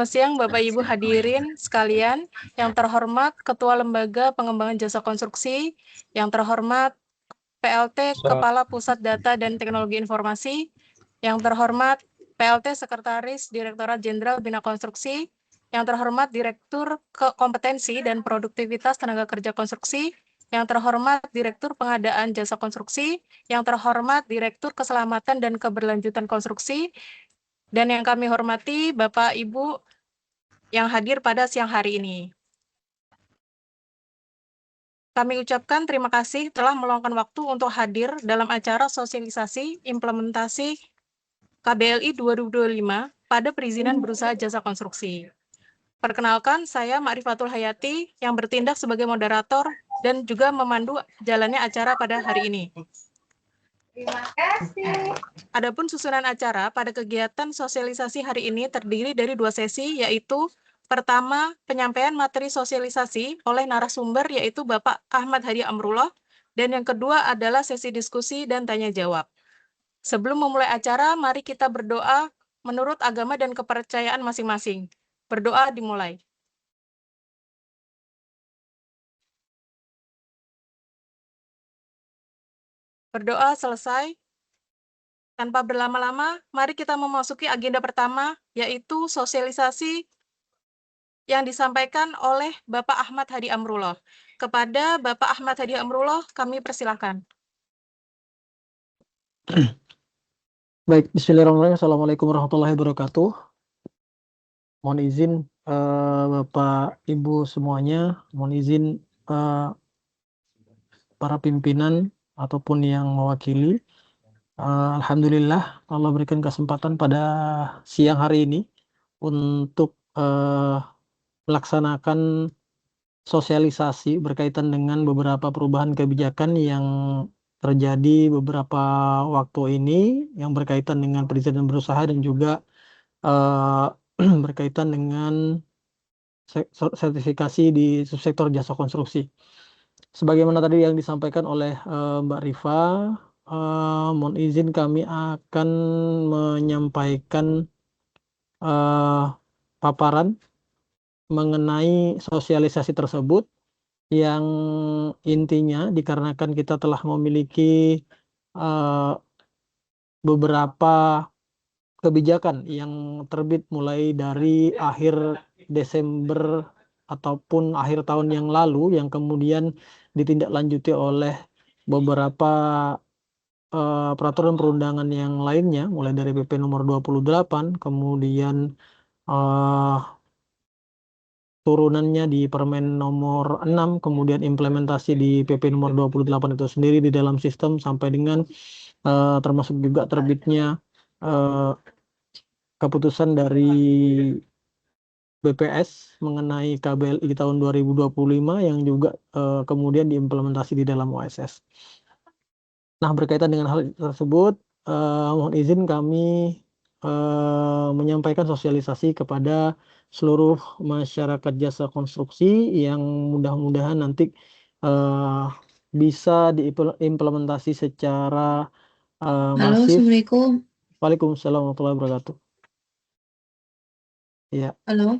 Selamat siang Bapak Ibu hadirin sekalian, yang terhormat Ketua Lembaga Pengembangan Jasa Konstruksi, yang terhormat PLT Kepala Pusat Data dan Teknologi Informasi, yang terhormat PLT Sekretaris Direktorat Jenderal Bina Konstruksi, yang terhormat Direktur Kompetensi dan Produktivitas Tenaga Kerja Konstruksi, yang terhormat Direktur Pengadaan Jasa Konstruksi, yang terhormat Direktur Keselamatan dan Keberlanjutan Konstruksi, dan yang kami hormati Bapak Ibu yang hadir pada siang hari ini. Kami ucapkan terima kasih telah meluangkan waktu untuk hadir dalam acara sosialisasi implementasi KBLI 2025 pada perizinan berusaha jasa konstruksi. Perkenalkan, saya Ma'rifatul Hayati yang bertindak sebagai moderator dan juga memandu jalannya acara pada hari ini. Terima kasih. Adapun susunan acara pada kegiatan sosialisasi hari ini terdiri dari 2 sesi, yaitu pertama, penyampaian materi sosialisasi oleh narasumber yaitu Bapak Ahmad Hadi Amrullah, dan yang kedua adalah sesi diskusi dan tanya jawab. Sebelum memulai acara, mari kita berdoa menurut agama dan kepercayaan masing-masing. Berdoa dimulai. Berdoa selesai. Tanpa berlama-lama, mari kita memasuki agenda pertama, yaitu sosialisasi yang disampaikan oleh Bapak Ahmad Hadi Amrullah. Kepada Bapak Ahmad Hadi Amrullah, kami persilakan. Baik, bismillahirrahmanirrahim. Assalamualaikum warahmatullahi wabarakatuh. Mohon izin Bapak Ibu semuanya, mohon izin para pimpinan ataupun yang mewakili. Alhamdulillah Allah berikan kesempatan pada siang hari ini untuk melaksanakan sosialisasi berkaitan dengan beberapa perubahan kebijakan yang terjadi beberapa waktu ini yang berkaitan dengan perizinan berusaha dan juga berkaitan dengan sertifikasi di subsektor jasa konstruksi. Sebagaimana tadi yang disampaikan oleh Mbak Rifa, mohon izin kami akan menyampaikan paparan mengenai sosialisasi tersebut yang intinya dikarenakan kita telah memiliki beberapa kebijakan yang terbit mulai dari akhir Desember ataupun akhir tahun yang lalu yang kemudian ditindaklanjuti oleh beberapa peraturan perundangan yang lainnya mulai dari PP nomor 28 kemudian turunannya di Permen nomor 6 kemudian implementasi di PP nomor 28 itu sendiri di dalam sistem sampai dengan termasuk juga terbitnya keputusan dari BPS mengenai KBLI tahun 2025 yang juga kemudian diimplementasi di dalam OSS. Nah, berkaitan dengan hal tersebut, mohon izin kami menyampaikan sosialisasi kepada seluruh masyarakat jasa konstruksi yang mudah-mudahan nanti bisa diimplementasi secara Halo, masif. Assalamualaikum. Waalaikumsalam warahmatullahi wabarakatuh. Ya. Halo.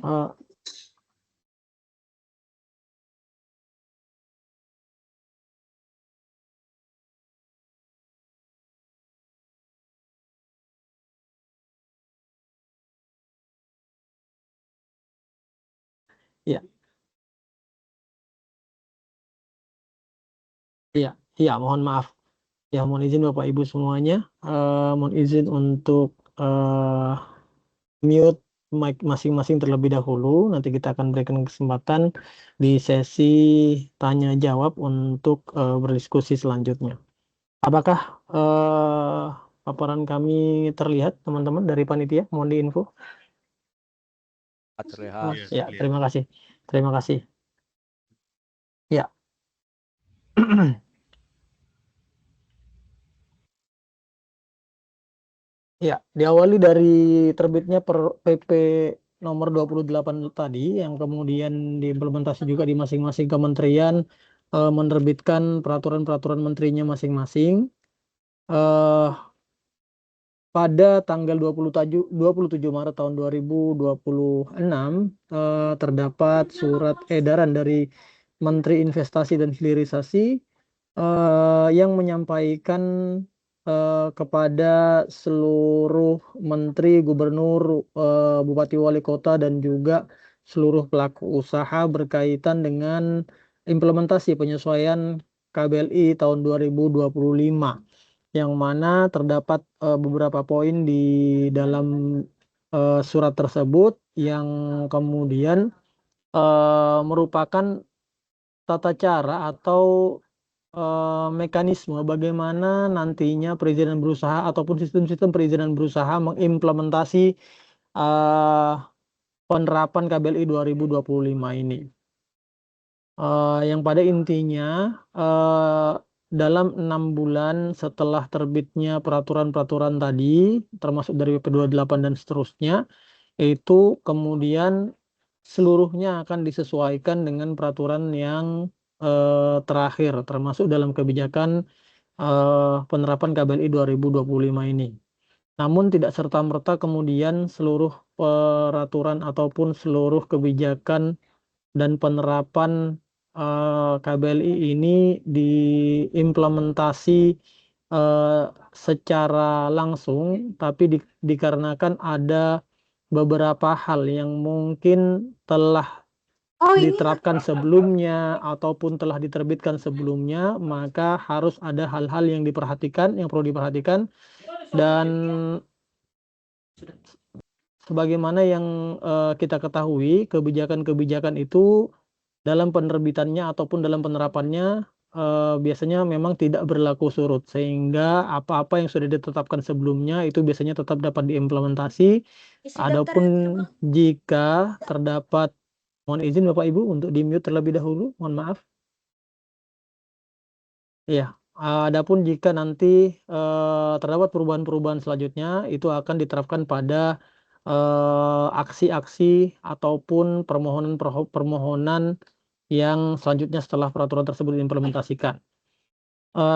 Ya. Iya, mohon maaf. Ya, mohon izin Bapak Ibu semuanya. Mohon izin untuk mute mic masing-masing terlebih dahulu. Nanti kita akan berikan kesempatan di sesi tanya jawab untuk berdiskusi selanjutnya. Apakah paparan kami terlihat, teman-teman dari panitia? Mohon diinfo. Terlihat. Ya, terima kasih. Terima kasih. Ya. Ya, diawali dari terbitnya PP nomor 28 tadi yang kemudian diimplementasi juga di masing-masing kementerian menerbitkan peraturan-peraturan menterinya masing-masing. pada tanggal 27 Maret tahun 2026 terdapat surat edaran dari Menteri Investasi dan Hilirisasi yang menyampaikan kepada seluruh menteri, gubernur, bupati, wali kota, dan juga seluruh pelaku usaha berkaitan dengan implementasi penyesuaian KBLI tahun 2025, yang mana terdapat beberapa poin di dalam surat tersebut yang kemudian merupakan tata cara atau mekanisme bagaimana nantinya perizinan berusaha ataupun sistem-sistem perizinan berusaha mengimplementasi penerapan KBLI 2025 ini. Yang pada intinya dalam 6 bulan setelah terbitnya peraturan-peraturan tadi, termasuk dari PP 28 dan seterusnya, itu kemudian seluruhnya akan disesuaikan dengan peraturan yang terakhir, termasuk dalam kebijakan penerapan KBLI 2025 ini. Namun tidak serta-merta kemudian seluruh peraturan ataupun seluruh kebijakan dan penerapan KBLI ini diimplementasi secara langsung, tapi dikarenakan ada beberapa hal yang mungkin telah diterapkan sebelumnya ataupun telah diterbitkan sebelumnya, maka harus ada hal-hal yang diperhatikan, yang perlu diperhatikan. Dan sebagaimana yang kita ketahui, kebijakan-kebijakan itu dalam penerbitannya ataupun dalam penerapannya biasanya memang tidak berlaku surut, sehingga apa-apa yang sudah ditetapkan sebelumnya itu biasanya tetap dapat diimplementasi. Adapun jika terdapat, mohon izin Bapak Ibu untuk di-mute terlebih dahulu, mohon maaf. Iya, adapun jika nanti terdapat perubahan-perubahan selanjutnya, itu akan diterapkan pada aksi-aksi ataupun permohonan yang selanjutnya setelah peraturan tersebut diimplementasikan.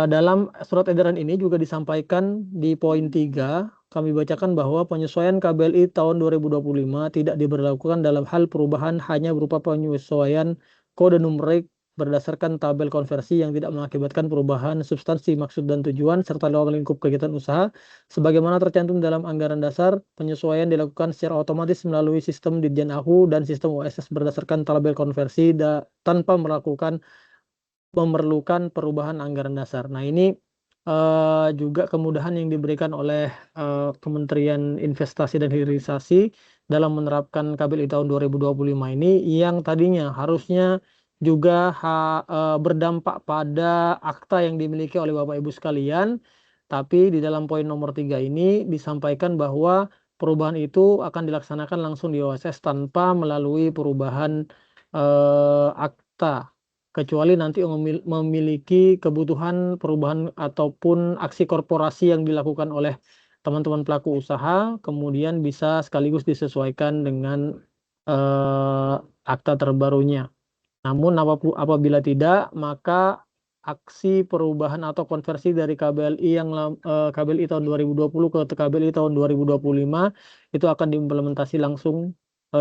Dalam surat edaran ini juga disampaikan di poin 3, kami bacakan bahwa penyesuaian KBLI tahun 2025 tidak diberlakukan dalam hal perubahan hanya berupa penyesuaian kode numerik berdasarkan tabel konversi yang tidak mengakibatkan perubahan substansi, maksud, dan tujuan, serta ruang lingkup kegiatan usaha. Sebagaimana tercantum dalam anggaran dasar, penyesuaian dilakukan secara otomatis melalui sistem Ditjen AHU dan sistem OSS berdasarkan tabel konversi tanpa memerlukan perubahan anggaran dasar. Nah, ini juga kemudahan yang diberikan oleh Kementerian Investasi dan Hilirisasi dalam menerapkan KBLI tahun 2025 ini, yang tadinya harusnya juga berdampak pada akta yang dimiliki oleh Bapak Ibu sekalian, tapi di dalam poin nomor 3 ini disampaikan bahwa perubahan itu akan dilaksanakan langsung di OSS tanpa melalui perubahan akta, kecuali nanti memiliki kebutuhan perubahan ataupun aksi korporasi yang dilakukan oleh teman-teman pelaku usaha, kemudian bisa sekaligus disesuaikan dengan akta terbarunya. Namun apabila tidak, maka aksi perubahan atau konversi dari KBLI KBLI tahun 2020 ke KBLI tahun 2025 itu akan diimplementasi langsung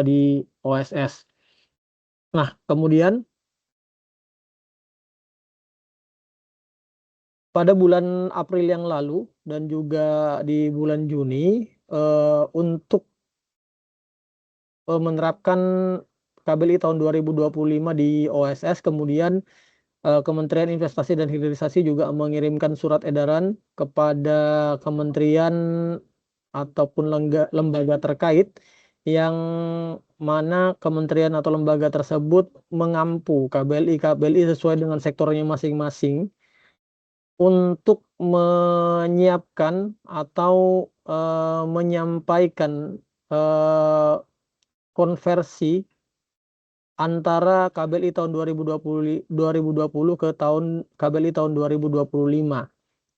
di OSS. Nah, kemudian pada bulan April yang lalu dan juga di bulan Juni untuk menerapkan KBLI tahun 2025 di OSS, kemudian Kementerian Investasi dan Hilirisasi juga mengirimkan surat edaran kepada kementerian ataupun lembaga terkait, yang mana kementerian atau lembaga tersebut mengampu KBLI sesuai dengan sektornya masing-masing untuk menyiapkan atau menyampaikan konversi antara KBLI tahun 2020 ke KBLI tahun 2025,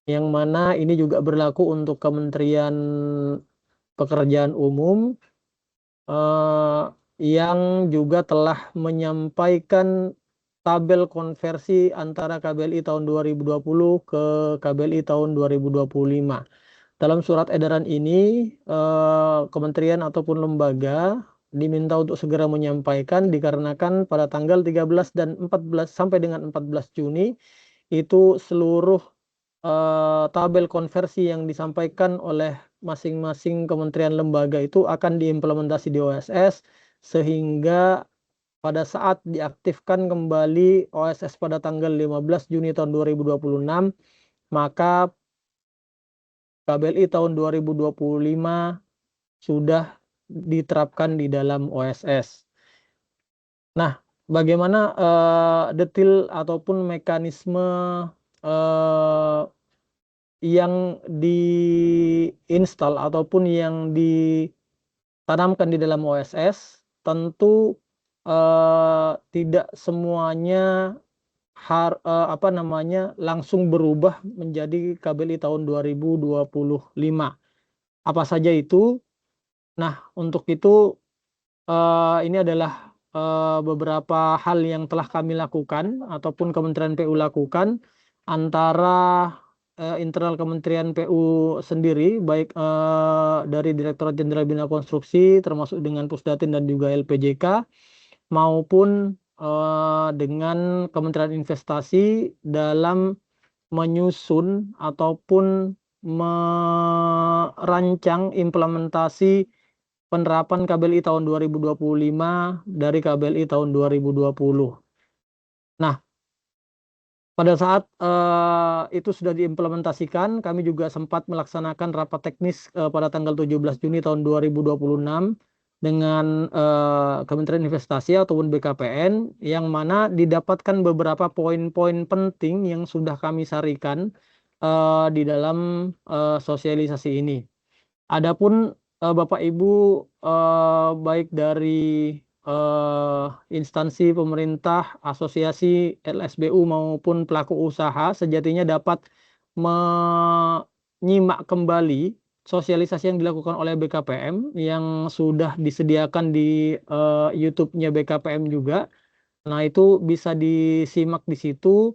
yang mana ini juga berlaku untuk Kementerian Pekerjaan Umum yang juga telah menyampaikan tabel konversi antara KBLI tahun 2020 ke KBLI tahun 2025. Dalam surat edaran ini, kementerian ataupun lembaga diminta untuk segera menyampaikan dikarenakan pada tanggal 13 dan 14 sampai dengan 14 Juni itu seluruh tabel konversi yang disampaikan oleh masing-masing kementerian lembaga itu akan diimplementasi di OSS, sehingga pada saat diaktifkan kembali OSS pada tanggal 15 Juni tahun 2026, maka KBLI tahun 2025 sudah diterapkan di dalam OSS. Nah, bagaimana detail ataupun mekanisme yang diinstal ataupun yang ditanamkan di dalam OSS, tentu tidak semuanya langsung berubah menjadi KBLI tahun 2025. Apa saja itu? Nah, untuk itu ini adalah beberapa hal yang telah kami lakukan ataupun Kementerian PU lakukan antara internal Kementerian PU sendiri, baik dari Direktorat Jenderal Bina Konstruksi termasuk dengan Pusdatin dan juga LPJK, maupun dengan Kementerian Investasi dalam menyusun ataupun merancang implementasi penerapan KBLI tahun 2025 dari KBLI tahun 2020. Nah, pada saat itu sudah diimplementasikan, kami juga sempat melaksanakan rapat teknis pada tanggal 17 Juni tahun 2026 dengan Kementerian Investasi ataupun BKPN, yang mana didapatkan beberapa poin-poin penting yang sudah kami sarikan di dalam sosialisasi ini. Adapun Bapak Ibu, baik dari instansi pemerintah, asosiasi, LSBU maupun pelaku usaha sejatinya dapat menyimak kembali sosialisasi yang dilakukan oleh BKPM yang sudah disediakan di YouTube-nya BKPM juga. Nah, itu bisa disimak di situ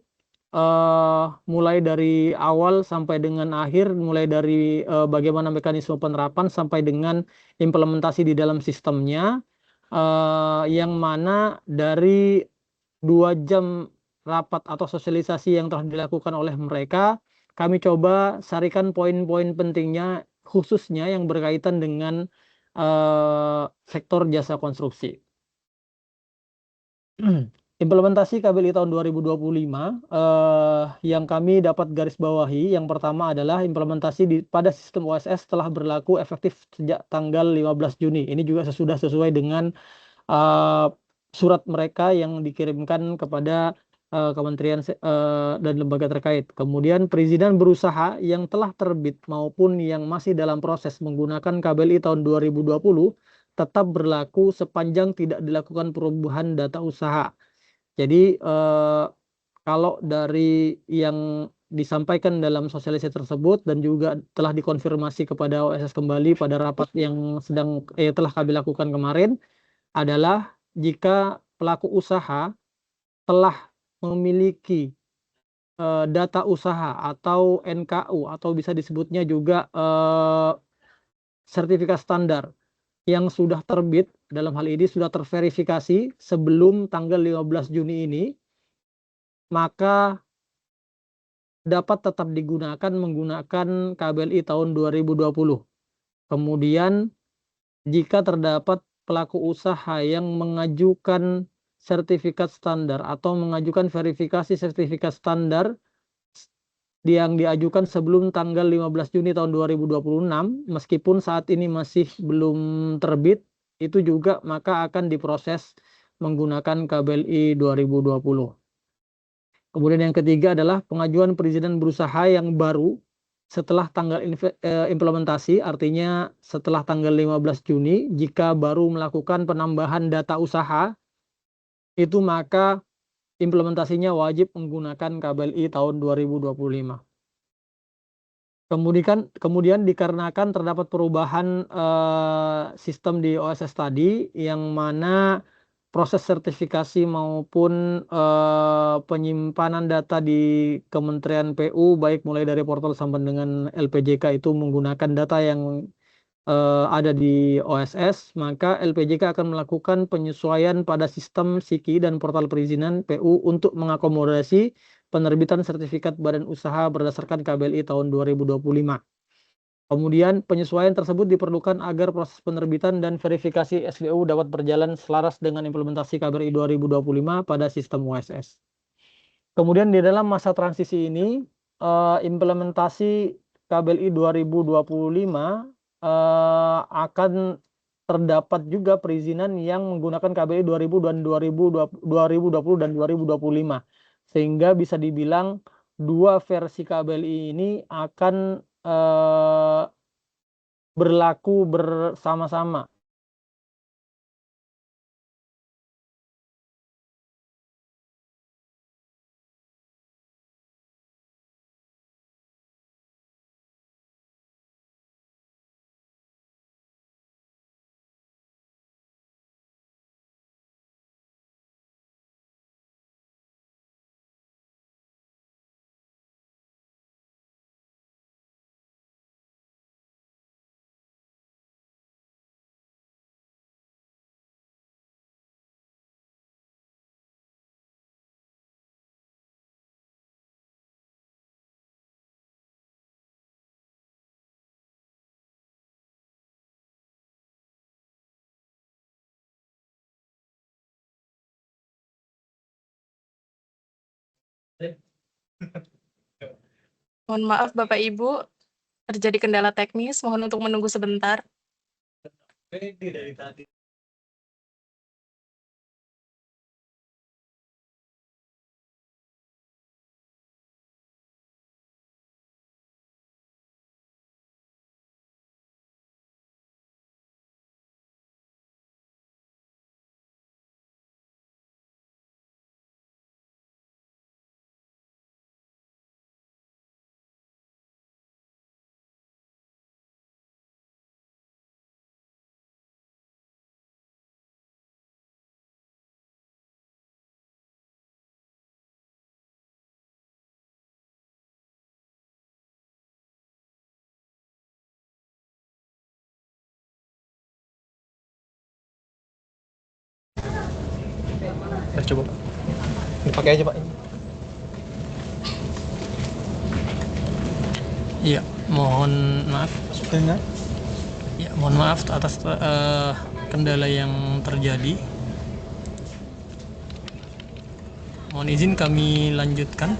mulai dari awal sampai dengan akhir, mulai dari bagaimana mekanisme penerapan sampai dengan implementasi di dalam sistemnya, yang mana dari 2 jam rapat atau sosialisasi yang telah dilakukan oleh mereka, kami coba sarikan poin-poin pentingnya khususnya yang berkaitan dengan sektor jasa konstruksi. Implementasi KBLI tahun 2025 yang kami dapat garis bawahi, yang pertama adalah implementasi pada sistem OSS telah berlaku efektif sejak tanggal 15 Juni. Ini juga sudah sesuai dengan surat mereka yang dikirimkan kepada kementerian dan lembaga terkait. Kemudian perizinan berusaha yang telah terbit maupun yang masih dalam proses menggunakan KBLI tahun 2020 tetap berlaku sepanjang tidak dilakukan perubahan data usaha. Jadi kalau dari yang disampaikan dalam sosialisasi tersebut dan juga telah dikonfirmasi kepada OSS kembali pada rapat yang telah kami lakukan kemarin, adalah jika pelaku usaha telah memiliki data usaha atau NKU atau bisa disebutnya juga sertifikat standar yang sudah terbit, dalam hal ini sudah terverifikasi sebelum tanggal 15 Juni ini, maka dapat tetap digunakan menggunakan KBLI tahun 2020. Kemudian jika terdapat pelaku usaha yang mengajukan sertifikat standar atau mengajukan verifikasi sertifikat standar yang diajukan sebelum tanggal 15 Juni tahun 2026, meskipun saat ini masih belum terbit, itu juga maka akan diproses menggunakan KBLI 2020. Kemudian yang ketiga adalah pengajuan perizinan berusaha yang baru setelah tanggal implementasi, artinya setelah tanggal 15 Juni, jika baru melakukan penambahan data usaha, itu maka implementasinya wajib menggunakan KBLI tahun 2025. Kemudian dikarenakan terdapat perubahan sistem di OSS tadi, yang mana proses sertifikasi maupun penyimpanan data di Kementerian PU, baik mulai dari portal sampai dengan LPJK itu menggunakan data yang ada di OSS, maka LPJK akan melakukan penyesuaian pada sistem SIKI dan portal perizinan PU untuk mengakomodasi penerbitan sertifikat badan usaha berdasarkan KBLI tahun 2025. Kemudian penyesuaian tersebut diperlukan agar proses penerbitan dan verifikasi SBU dapat berjalan selaras dengan implementasi KBRI 2025 pada sistem OSS. Kemudian di dalam masa transisi ini, implementasi KBLI 2025 akan terdapat juga perizinan yang menggunakan KBLI 2000 dan 2020 dan 2025. Sehingga bisa dibilang dua versi KBLI ini akan berlaku bersama-sama. Mohon maaf Bapak Ibu, terjadi kendala teknis, mohon untuk menunggu sebentar. Dari tadi. Coba dipakai aja Pak. Iya, mohon maaf. Ya, mohon maaf atas kendala yang terjadi. Mohon izin kami lanjutkan.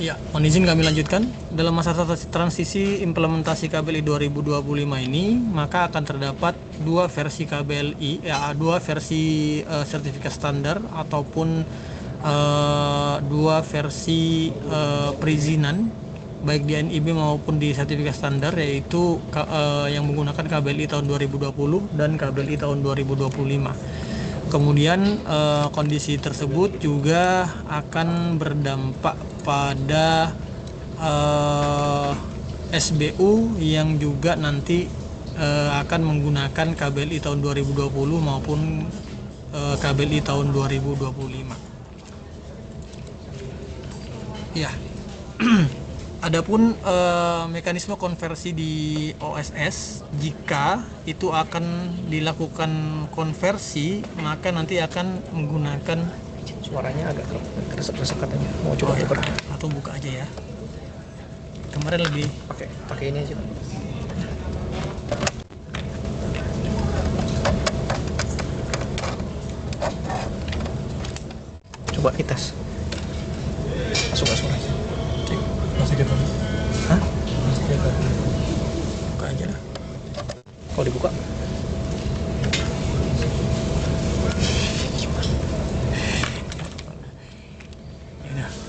Ya, mohon izin kami lanjutkan. Dalam masa transisi implementasi KBLI 2025 ini, maka akan terdapat dua versi KBLI, dua versi sertifikat standar ataupun dua versi perizinan, baik di NIB maupun di sertifikat standar, yaitu yang menggunakan KBLI tahun 2020 dan KBLI tahun 2025. Kemudian kondisi tersebut juga akan berdampak pada SBU yang juga nanti akan menggunakan KBLI tahun 2020 maupun KBLI tahun 2025. Ya. Adapun mekanisme konversi di OSS, jika itu akan dilakukan konversi, maka nanti akan menggunakan, Suaranya agak keresek-keresek katanya. Mau coba tuker atau buka aja ya. Kemarin lebih pakai ini aja Pak. Coba dites. Masuk gak suaranya? cek, Masih gitu. Hah? Masih gitu. buka aja lah. Kalau dibuka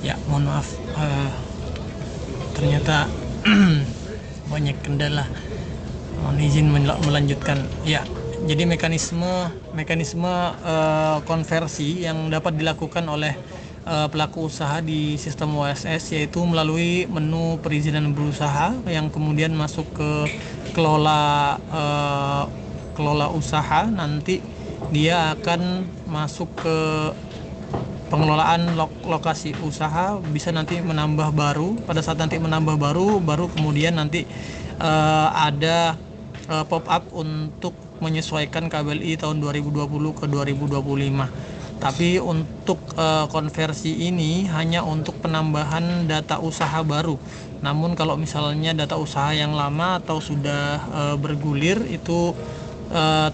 Ya, mohon maaf, ternyata banyak kendala. Mohon izin melanjutkan. Ya, jadi mekanisme konversi yang dapat dilakukan oleh pelaku usaha di sistem OSS, yaitu melalui menu perizinan berusaha yang kemudian masuk ke kelola usaha. Nanti dia akan masuk ke pengelolaan lokasi usaha, bisa nanti menambah baru. Pada saat nanti menambah baru kemudian nanti ada pop up untuk menyesuaikan KBLI tahun 2020 ke 2025. Tapi untuk konversi ini hanya untuk penambahan data usaha baru. Namun kalau misalnya data usaha yang lama atau sudah bergulir itu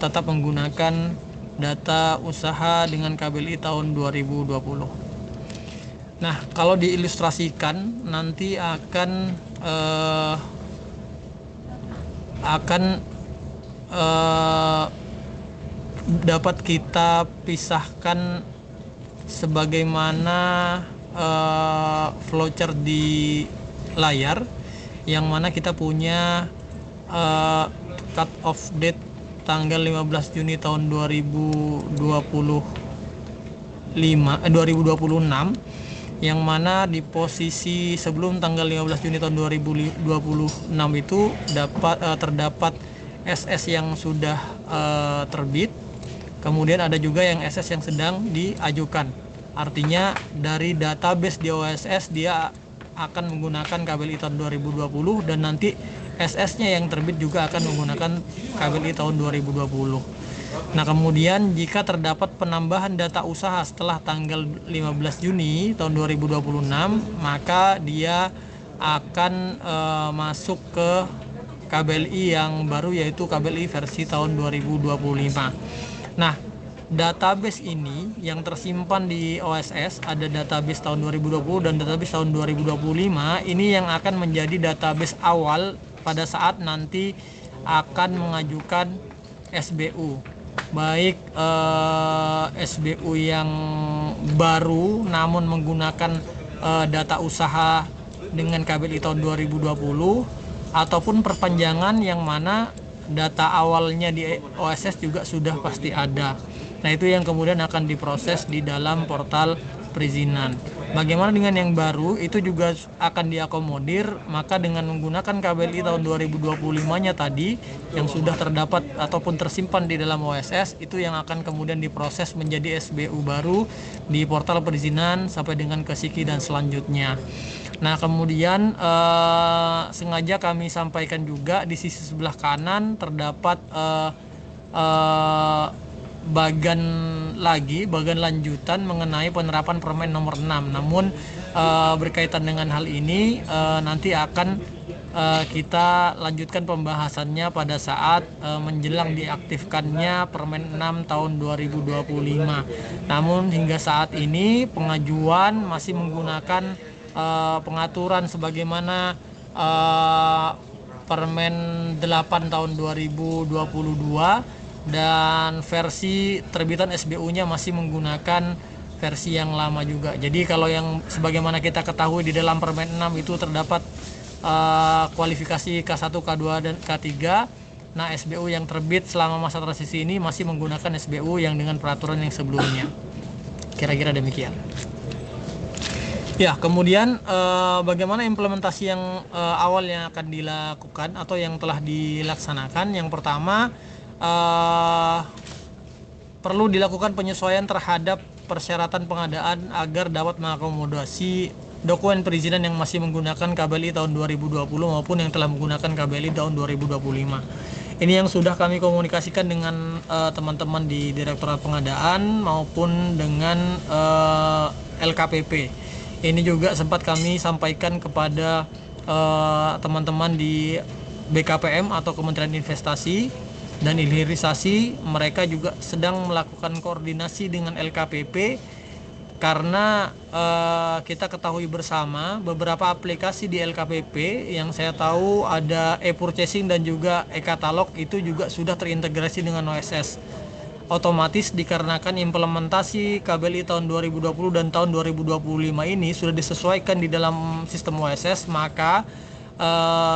tetap menggunakan data usaha dengan KBLI tahun 2020. Nah, kalau diilustrasikan nanti akan dapat kita pisahkan sebagaimana flowchart di layar, yang mana kita punya cut off date tanggal 15 Juni tahun 2026, yang mana di posisi sebelum tanggal 15 Juni tahun 2026 itu terdapat SS yang sudah terbit, kemudian ada juga yang SS yang sedang diajukan. Artinya dari database di OSS dia akan menggunakan KBLI tahun 2020, dan nanti SS-nya yang terbit juga akan menggunakan KBLI tahun 2020. Nah, kemudian jika terdapat penambahan data usaha setelah tanggal 15 Juni tahun 2026, maka dia akan masuk ke KBLI yang baru, yaitu KBLI versi tahun 2025. Nah, database ini yang tersimpan di OSS, ada database tahun 2020 dan database tahun 2025, ini yang akan menjadi database awal pada saat nanti akan mengajukan SBU, baik SBU yang baru namun menggunakan data usaha dengan KBLI tahun 2020, ataupun perpanjangan yang mana data awalnya di OSS juga sudah pasti ada. Nah, itu yang kemudian akan diproses di dalam portal perizinan. Bagaimana dengan yang baru, itu juga akan diakomodir, maka dengan menggunakan KBLI tahun 2025-nya tadi yang sudah terdapat ataupun tersimpan di dalam OSS, itu yang akan kemudian diproses menjadi SBU baru di portal perizinan sampai dengan ke SIKI dan selanjutnya. Nah, kemudian sengaja kami sampaikan juga di sisi sebelah kanan terdapat bagan lanjutan mengenai penerapan Permen nomor 6. Namun berkaitan dengan hal ini nanti akan kita lanjutkan pembahasannya pada saat menjelang diaktifkannya Permen 6 tahun 2025. Namun hingga saat ini pengajuan masih menggunakan pengaturan sebagaimana Permen 8 tahun 2022, dan versi terbitan SBU-nya masih menggunakan versi yang lama juga. Jadi kalau yang sebagaimana kita ketahui di dalam Permen 6 itu terdapat kualifikasi K1, K2 dan K3. Nah, SBU yang terbit selama masa transisi ini masih menggunakan SBU yang dengan peraturan yang sebelumnya. Kira-kira demikian. Ya, kemudian bagaimana implementasi yang awal yang akan dilakukan atau yang telah dilaksanakan. Yang pertama, perlu dilakukan penyesuaian terhadap persyaratan pengadaan agar dapat mengakomodasi dokumen perizinan yang masih menggunakan KBLI tahun 2020 maupun yang telah menggunakan KBLI tahun 2025. Ini yang sudah kami komunikasikan dengan teman-teman di Direktorat Pengadaan maupun dengan LKPP. Ini juga sempat kami sampaikan kepada teman-teman di BKPM atau Kementerian Investasi dan Hilirisasi. Mereka juga sedang melakukan koordinasi dengan LKPP karena kita ketahui bersama beberapa aplikasi di LKPP yang saya tahu ada e-purchasing dan juga e-katalog itu juga sudah terintegrasi dengan OSS. Otomatis dikarenakan implementasi KBLI tahun 2020 dan tahun 2025 ini sudah disesuaikan di dalam sistem OSS, maka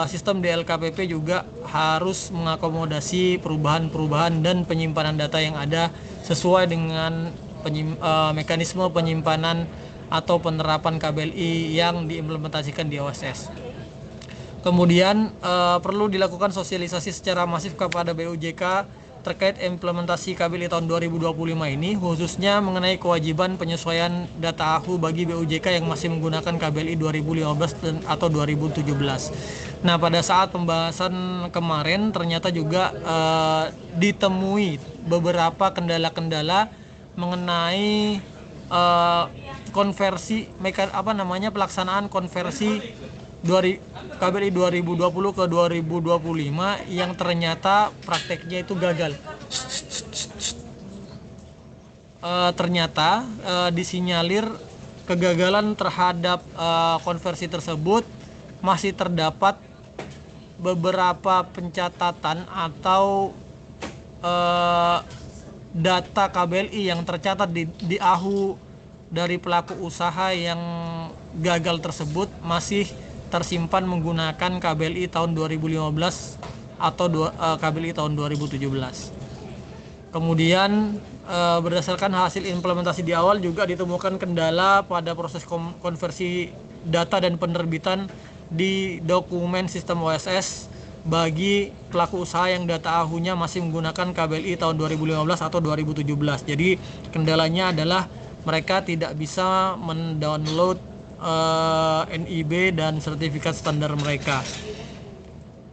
sistem di LKPP juga harus mengakomodasi perubahan-perubahan dan penyimpanan data yang ada sesuai dengan mekanisme penyimpanan atau penerapan KBLI yang diimplementasikan di OSS. Kemudian perlu dilakukan sosialisasi secara masif kepada BUJK terkait implementasi KBLI tahun 2025 ini, khususnya mengenai kewajiban penyesuaian data AHU bagi BUJK yang masih menggunakan KBLI 2015 atau 2017. Nah, pada saat pembahasan kemarin ternyata juga ditemui beberapa kendala-kendala mengenai konversi pelaksanaan konversi KBLI 2020 ke 2025 yang ternyata prakteknya itu gagal. Ternyata disinyalir kegagalan terhadap konversi tersebut masih terdapat beberapa pencatatan atau data KBLI yang tercatat di AHU dari pelaku usaha yang gagal tersebut masih tersimpan menggunakan KBLI tahun 2015 atau KBLI tahun 2017. Kemudian berdasarkan hasil implementasi di awal juga ditemukan kendala pada proses konversi data dan penerbitan di dokumen sistem OSS bagi pelaku usaha yang data AHU-nya masih menggunakan KBLI tahun 2015 atau 2017. Jadi kendalanya adalah mereka tidak bisa mendownload NIB dan sertifikat standar mereka.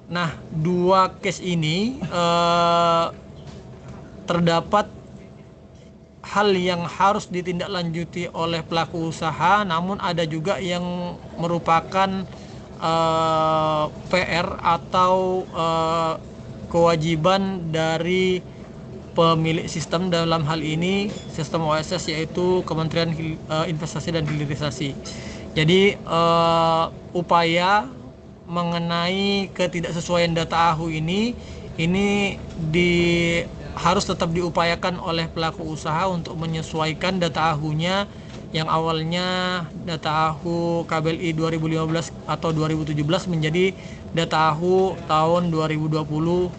Nah, dua case ini terdapat hal yang harus ditindaklanjuti oleh pelaku usaha, namun ada juga yang merupakan PR atau kewajiban dari pemilik sistem, dalam hal ini sistem OSS, yaitu Kementerian Investasi dan Hilirisasi. Jadi upaya mengenai ketidaksesuaian data AHU ini harus tetap diupayakan oleh pelaku usaha untuk menyesuaikan data AHU-nya yang awalnya data AHU KBLI 2015 atau 2017 menjadi data AHU tahun 2020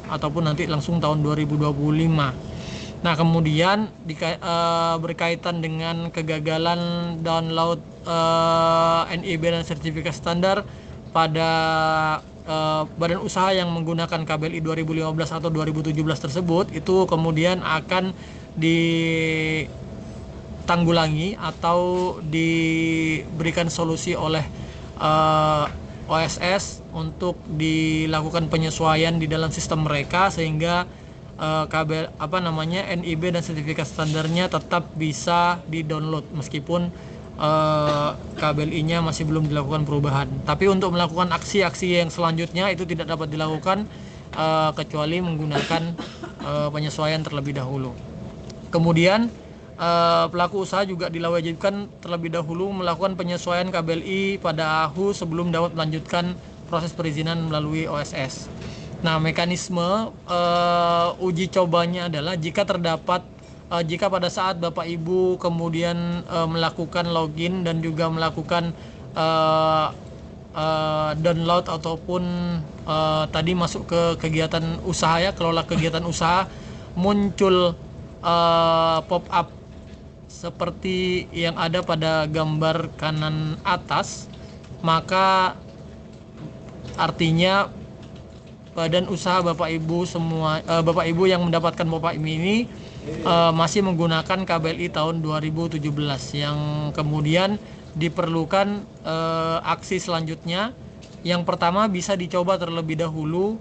ataupun nanti langsung tahun 2025. Nah, kemudian berkaitan dengan kegagalan download NIB dan sertifikat standar pada badan usaha yang menggunakan KBLI 2015 atau 2017 tersebut, itu kemudian akan ditanggulangi atau diberikan solusi oleh OSS untuk dilakukan penyesuaian di dalam sistem mereka sehingga NIB dan sertifikat standarnya tetap bisa di-download meskipun KBLI-nya masih belum dilakukan perubahan. Tapi untuk melakukan aksi-aksi yang selanjutnya itu tidak dapat dilakukan kecuali menggunakan penyesuaian terlebih dahulu. Kemudian pelaku usaha juga diwajibkan terlebih dahulu melakukan penyesuaian KBLI pada AHU sebelum dapat melanjutkan proses perizinan melalui OSS. Nah, mekanisme uji cobanya adalah jika pada saat Bapak Ibu kemudian melakukan login dan juga melakukan download ataupun tadi masuk ke kegiatan usaha, kelola kegiatan usaha, muncul pop-up seperti yang ada pada gambar kanan atas, maka artinya badan usaha Bapak Ibu yang mendapatkan pop-up ini masih menggunakan KBLI tahun 2017, yang kemudian diperlukan aksi selanjutnya. Yang pertama, bisa dicoba terlebih dahulu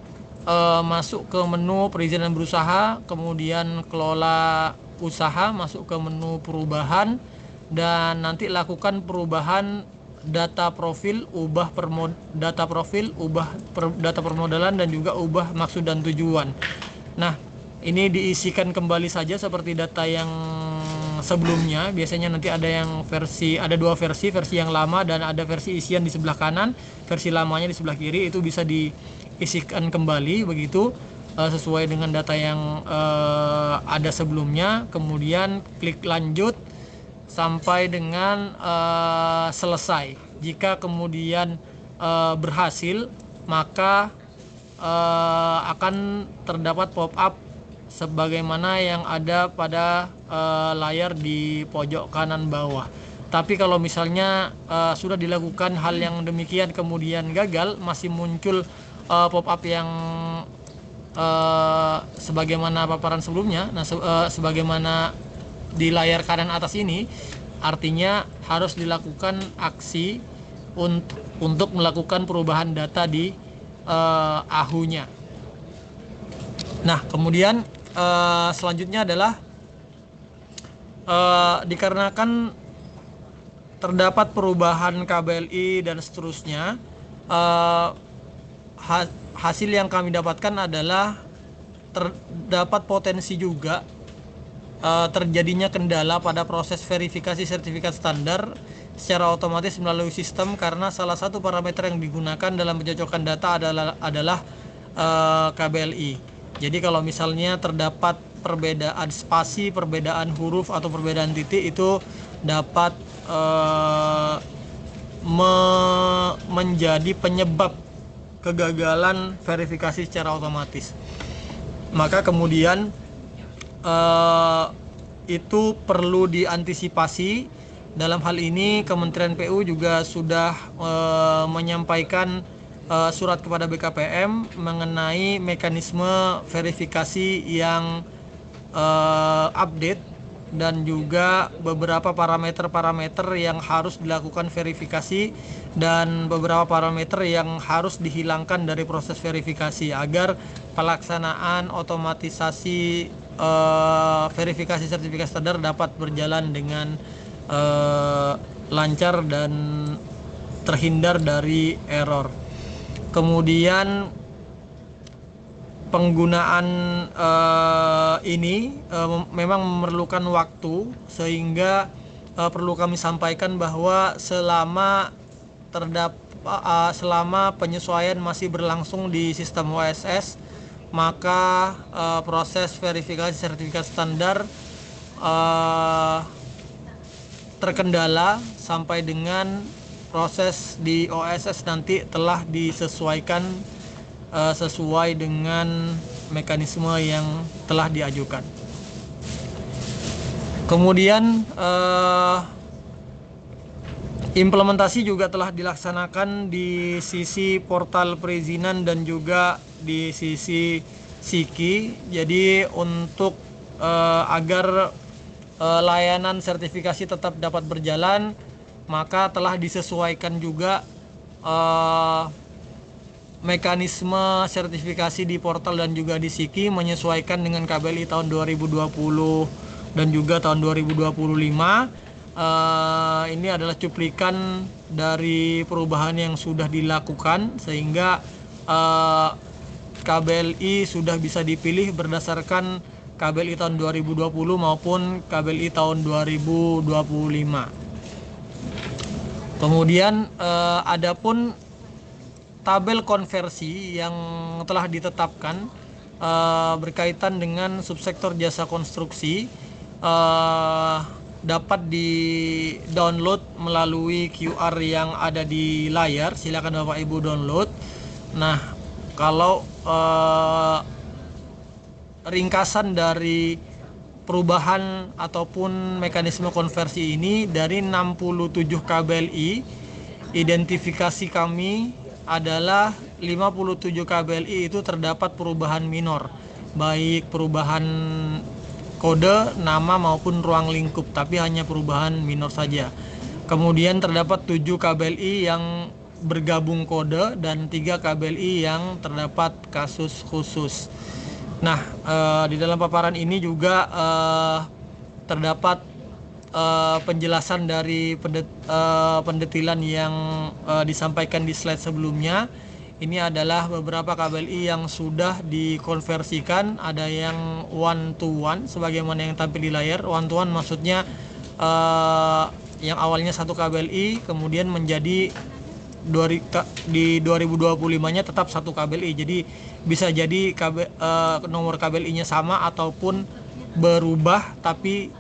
masuk ke menu perizinan berusaha, kemudian kelola usaha, masuk ke menu perubahan, dan nanti lakukan perubahan data profil, ubah data permodalan, dan juga ubah maksud dan tujuan. Nah, ini diisikan kembali saja seperti data yang sebelumnya. Biasanya nanti ada dua versi yang lama dan ada versi isian di sebelah kanan, versi lamanya di sebelah kiri. Itu bisa diisikan kembali begitu sesuai dengan data yang ada sebelumnya. Kemudian klik lanjut sampai dengan selesai. Jika kemudian berhasil, maka akan terdapat pop-up sebagaimana yang ada pada layar di pojok kanan bawah. Tapi kalau misalnya sudah dilakukan hal yang demikian kemudian gagal, masih muncul pop-up yang sebagaimana paparan sebelumnya, sebagaimana di layar kanan atas ini, artinya harus dilakukan aksi untuk melakukan perubahan data di AHU-nya. Nah, kemudian selanjutnya adalah dikarenakan terdapat perubahan KBLI dan seterusnya, hasil yang kami dapatkan adalah terdapat potensi juga terjadinya kendala pada proses verifikasi sertifikat standar secara otomatis melalui sistem, karena salah satu parameter yang digunakan dalam pencocokan data adalah KBLI. Jadi kalau misalnya terdapat perbedaan spasi, perbedaan huruf atau perbedaan titik, itu dapat menjadi penyebab kegagalan verifikasi secara otomatis. Maka kemudian itu perlu diantisipasi. Dalam hal ini Kementerian PU juga sudah menyampaikan surat kepada BKPM mengenai mekanisme verifikasi yang update, dan juga beberapa parameter-parameter yang harus dilakukan verifikasi dan beberapa parameter yang harus dihilangkan dari proses verifikasi agar pelaksanaan otomatisasi verifikasi sertifikat standar dapat berjalan dengan lancar dan terhindar dari error. Kemudian penggunaan ini memang memerlukan waktu, sehingga perlu kami sampaikan bahwa selama penyesuaian masih berlangsung di sistem OSS, maka proses verifikasi sertifikat standar terkendala sampai dengan proses di OSS nanti telah disesuaikan sesuai dengan mekanisme yang telah diajukan. Kemudian implementasi juga telah dilaksanakan di sisi portal perizinan dan juga di sisi SIKI. Jadi untuk agar layanan sertifikasi tetap dapat berjalan, maka telah disesuaikan juga mekanisme sertifikasi di portal dan juga di SIKI menyesuaikan dengan KBLI tahun 2020 dan juga tahun 2025. Ini adalah cuplikan dari perubahan yang sudah dilakukan, sehingga KBLI sudah bisa dipilih berdasarkan KBLI tahun 2020 maupun KBLI tahun 2025. Kemudian adapun tabel konversi yang telah ditetapkan berkaitan dengan subsektor jasa konstruksi dapat di-download melalui QR yang ada di layar. Silakan Bapak Ibu download. Nah, kalau ringkasan dari perubahan ataupun mekanisme konversi ini, dari 67 KBLI, identifikasi kami adalah 57 KBLI itu terdapat perubahan minor, baik perubahan kode, nama maupun ruang lingkup, tapi hanya perubahan minor saja. Kemudian terdapat 7 KBLI yang bergabung kode dan 3 KBLI yang terdapat kasus khusus. Nah, di dalam paparan ini juga terdapat penjelasan dari pendetilan yang disampaikan di slide sebelumnya. Ini adalah beberapa KBLI yang sudah dikonversikan. Ada yang one to one sebagaimana yang tampil di layar. One to one maksudnya yang awalnya 1 KBLI kemudian menjadi di 2025-nya tetap 1 KBLI. Jadi bisa jadi nomor KBLI-nya sama ataupun berubah tapi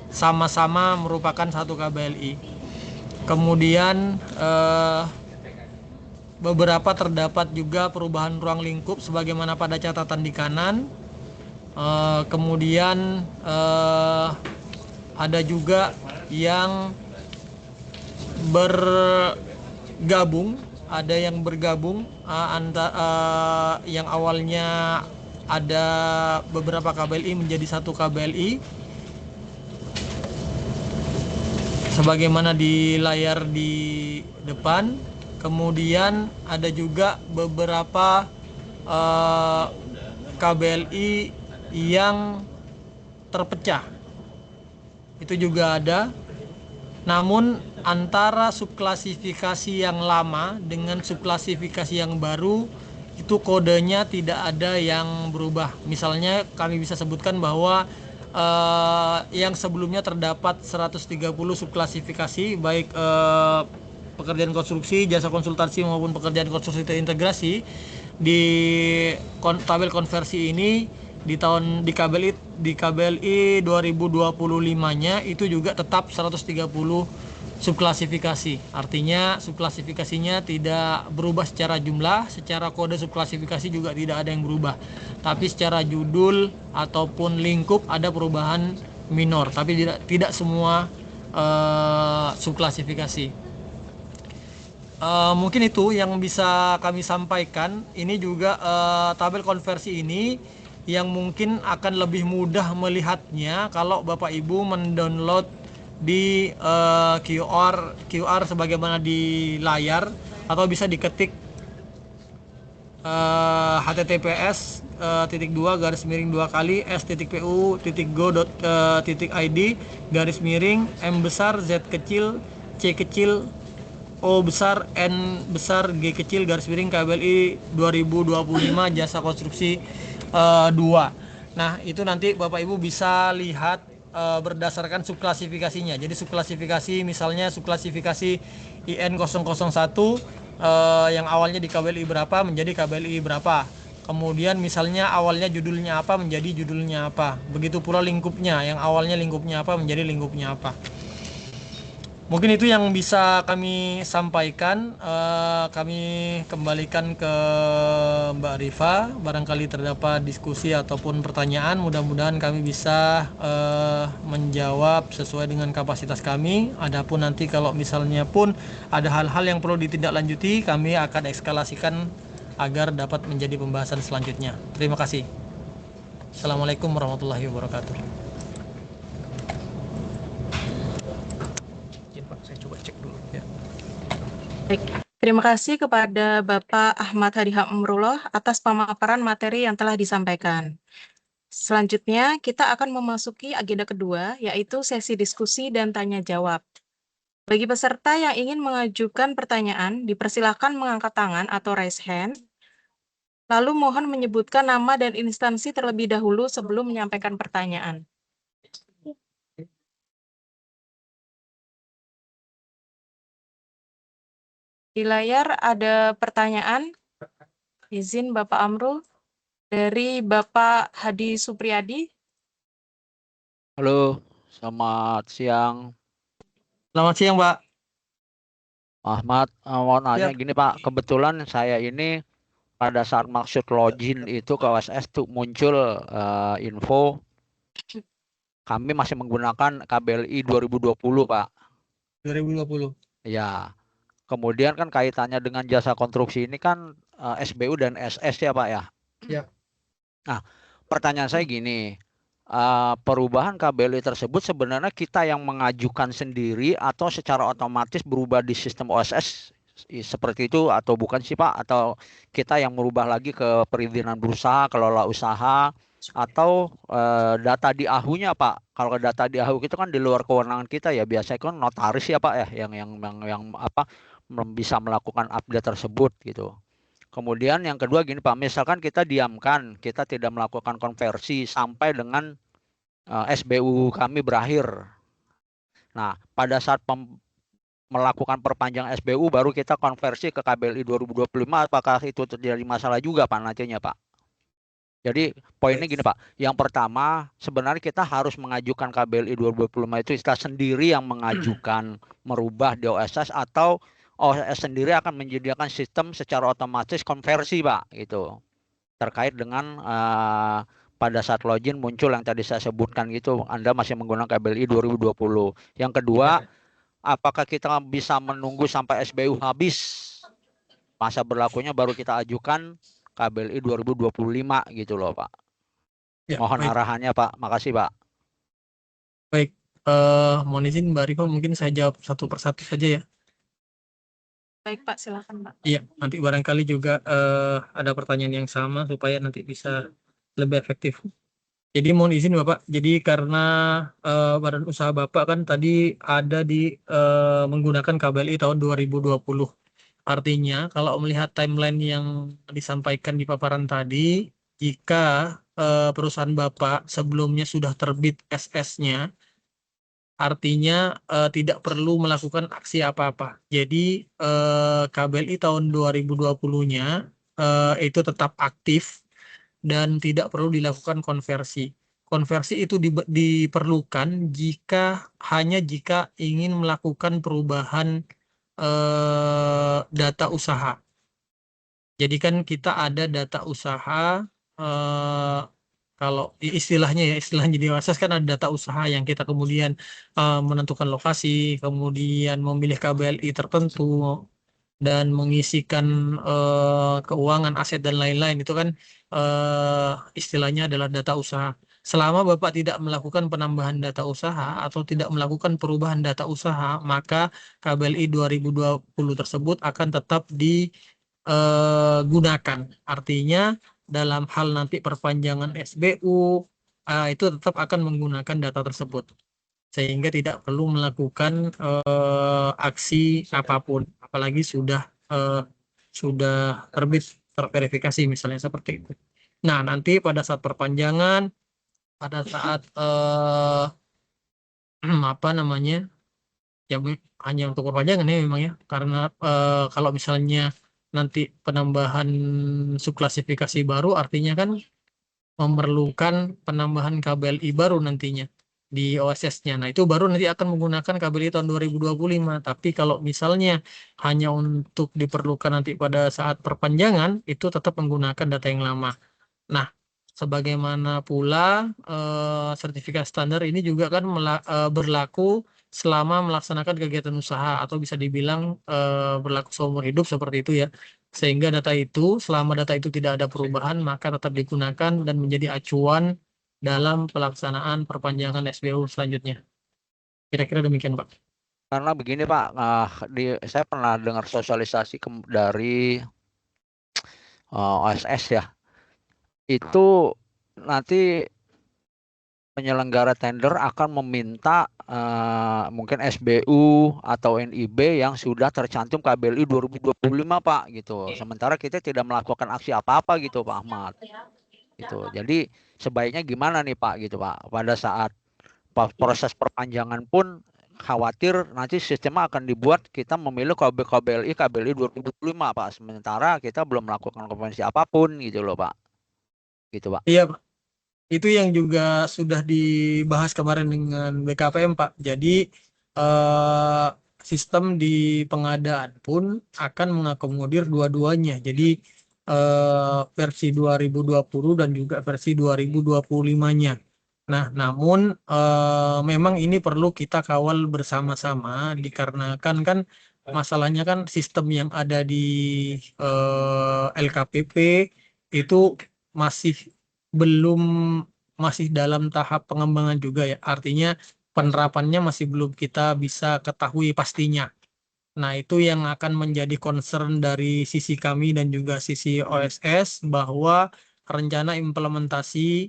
sama-sama merupakan 1 KBLI. Kemudian beberapa terdapat juga perubahan ruang lingkup sebagaimana pada catatan di kanan. Kemudian ada juga yang bergabung, yang awalnya ada beberapa KBLI menjadi satu KBLI sebagaimana di layar di depan. Kemudian ada juga beberapa KBLI yang terpecah, itu juga ada. Namun antara subklasifikasi yang lama dengan subklasifikasi yang baru itu kodenya tidak ada yang berubah. Misalnya kami bisa sebutkan bahwa yang sebelumnya terdapat 130 subklasifikasi, baik pekerjaan konstruksi, jasa konsultasi maupun pekerjaan konstruksi terintegrasi. Di tabel konversi ini di KBLI 2025-nya itu juga tetap 130 subklasifikasi. Artinya subklasifikasinya tidak berubah secara jumlah, secara kode subklasifikasi juga tidak ada yang berubah. Tapi secara judul ataupun lingkup ada perubahan minor, tapi tidak semua subklasifikasi. Mungkin itu yang bisa kami sampaikan. Ini juga tabel konversi ini yang mungkin akan lebih mudah melihatnya kalau Bapak Ibu mendownload di QR sebagaimana di layar, atau bisa diketik https://s.pu.go.id/m besar Z kecil C kecil O besar N besar G kecil _KBLI 2025 jasa konstruksi 2. Nah, itu nanti Bapak Ibu bisa lihat berdasarkan subklasifikasinya. Jadi subklasifikasi, misalnya subklasifikasi IN 001 yang awalnya di KBLI berapa menjadi KBLI berapa. Kemudian misalnya awalnya judulnya apa menjadi judulnya apa. Begitu pula lingkupnya, yang awalnya lingkupnya apa menjadi lingkupnya apa. Mungkin itu yang bisa kami sampaikan. Kami kembalikan ke Mbak Rifa. Barangkali terdapat diskusi ataupun pertanyaan. Mudah-mudahan kami bisa menjawab sesuai dengan kapasitas kami. Adapun nanti kalau misalnya pun ada hal-hal yang perlu ditindaklanjuti, kami akan eskalasikan agar dapat menjadi pembahasan selanjutnya. Terima kasih. Assalamualaikum warahmatullahi wabarakatuh. Saya coba cek dulu ya. Baik, terima kasih kepada Bapak Ahmad Hadi Amrullah atas pemaparan materi yang telah disampaikan. Selanjutnya, kita akan memasuki agenda kedua, yaitu sesi diskusi dan tanya jawab. Bagi peserta yang ingin mengajukan pertanyaan, dipersilakan mengangkat tangan atau raise hand, lalu mohon menyebutkan nama dan instansi terlebih dahulu sebelum menyampaikan pertanyaan. Di layar ada pertanyaan, izin Bapak Amrul, dari Bapak Hadi Supriyadi. Halo, selamat siang, Selamat siang, Pak. Ahmad. Mau nanya Ya. gini Pak, kebetulan saya ini pada saat maksud login itu ke OSS tuh muncul info kami masih menggunakan KBLI 2020 Pak. 2020. Ya, kemudian kan kaitannya dengan jasa konstruksi ini kan SBU dan SS ya Pak ya. Ya. Nah, pertanyaan saya gini. Perubahan KBLI tersebut sebenarnya kita yang mengajukan sendiri atau secara otomatis berubah di sistem OSS seperti itu atau bukan sih Pak? Atau kita yang merubah lagi ke perizinan berusaha, kelola usaha, atau data di AHU-nya Pak? Kalau data di AHU itu kan di luar kewenangan kita ya, biasanya kan notaris ya Pak ya yang bisa melakukan update tersebut gitu. Kemudian yang kedua gini Pak, misalkan kita diamkan, kita tidak melakukan konversi sampai dengan SBU kami berakhir. Nah, pada saat melakukan perpanjangan SBU baru kita konversi ke KBLI 2025, apakah itu terjadi masalah juga Pak nantinya Pak? Jadi poinnya gini Pak, yang pertama sebenarnya kita harus mengajukan KBLI 2025 itu kita sendiri yang mengajukan merubah di OSS atau OSS sendiri akan menyediakan sistem secara otomatis konversi Pak gitu. Terkait dengan pada saat login muncul yang tadi saya sebutkan gitu, Anda masih menggunakan KBLI 2020. Yang kedua, apakah kita bisa menunggu sampai SBU habis masa berlakunya baru kita ajukan KBLI 2025 gitu loh Pak. Ya, Mohon baik. arahannya Pak. Makasih Pak. Baik, mohon izin Mbak Rifo, mungkin saya jawab satu persatu saja ya. Baik Pak, silakan Pak. Iya, nanti barangkali juga ada pertanyaan yang sama supaya nanti bisa lebih efektif. Jadi mohon izin Bapak, jadi karena badan usaha Bapak kan tadi ada di menggunakan KBLI tahun 2020. Artinya kalau melihat timeline yang disampaikan di paparan tadi, jika perusahaan Bapak sebelumnya sudah terbit SS-nya, artinya tidak perlu melakukan aksi apa-apa. Jadi KBLI tahun 2020-nya itu tetap aktif dan tidak perlu dilakukan konversi. Konversi itu diperlukan hanya jika ingin melakukan perubahan data usaha. Jadi kan kita ada data usaha, kalau istilahnya di OSS kan ada data usaha yang kita kemudian menentukan lokasi, kemudian memilih KBLI tertentu, dan mengisikan keuangan, aset, dan lain-lain. Itu kan istilahnya adalah data usaha. Selama Bapak tidak melakukan penambahan data usaha atau tidak melakukan perubahan data usaha, maka KBLI 2020 tersebut akan tetap digunakan. Artinya dalam hal nanti perpanjangan SBU, itu tetap akan menggunakan data tersebut. Sehingga tidak perlu melakukan aksi apapun, apalagi sudah terbit terverifikasi misalnya seperti itu. Nah, nanti pada saat perpanjangan, pada saat apa namanya, ya hanya untuk perpanjangan ya memang ya, karena kalau misalnya nanti penambahan subklasifikasi baru, artinya kan memerlukan penambahan KBLI baru nantinya di OSS-nya. Nah, itu baru nanti akan menggunakan KBLI tahun 2025. Tapi kalau misalnya hanya untuk diperlukan nanti pada saat perpanjangan, itu tetap menggunakan data yang lama. Nah, sebagaimana pula sertifikat standar ini juga kan berlaku selama melaksanakan kegiatan usaha, atau bisa dibilang berlaku seumur hidup seperti itu ya. Sehingga selama data itu tidak ada perubahan, maka tetap digunakan dan menjadi acuan dalam pelaksanaan perpanjangan SBU selanjutnya. Kira-kira demikian, Pak. Karena begini Pak, saya pernah dengar sosialisasi dari OSS ya. Itu nanti penyelenggara tender akan meminta mungkin SBU atau NIB yang sudah tercantum KBLI 2025 Pak gitu. Sementara kita tidak melakukan aksi apa-apa gitu Pak Ahmad. Gitu. Jadi sebaiknya gimana nih Pak gitu Pak. Pada saat proses perpanjangan pun khawatir nanti sistemnya akan dibuat kita memilih KBLI 2025 Pak. Sementara kita belum melakukan konvensi apapun gitu loh Pak. Gitu Pak. Iya, Pak. Itu yang juga sudah dibahas kemarin dengan BKPM, Pak. Jadi sistem di pengadaan pun akan mengakomodir dua-duanya. Jadi versi 2020 dan juga versi 2025-nya. Nah, namun memang ini perlu kita kawal bersama-sama, dikarenakan kan masalahnya kan sistem yang ada di LKPP itu masih dalam tahap pengembangan juga ya. Artinya penerapannya masih belum kita bisa ketahui pastinya. Nah, itu yang akan menjadi concern dari sisi kami dan juga sisi OSS, bahwa rencana implementasi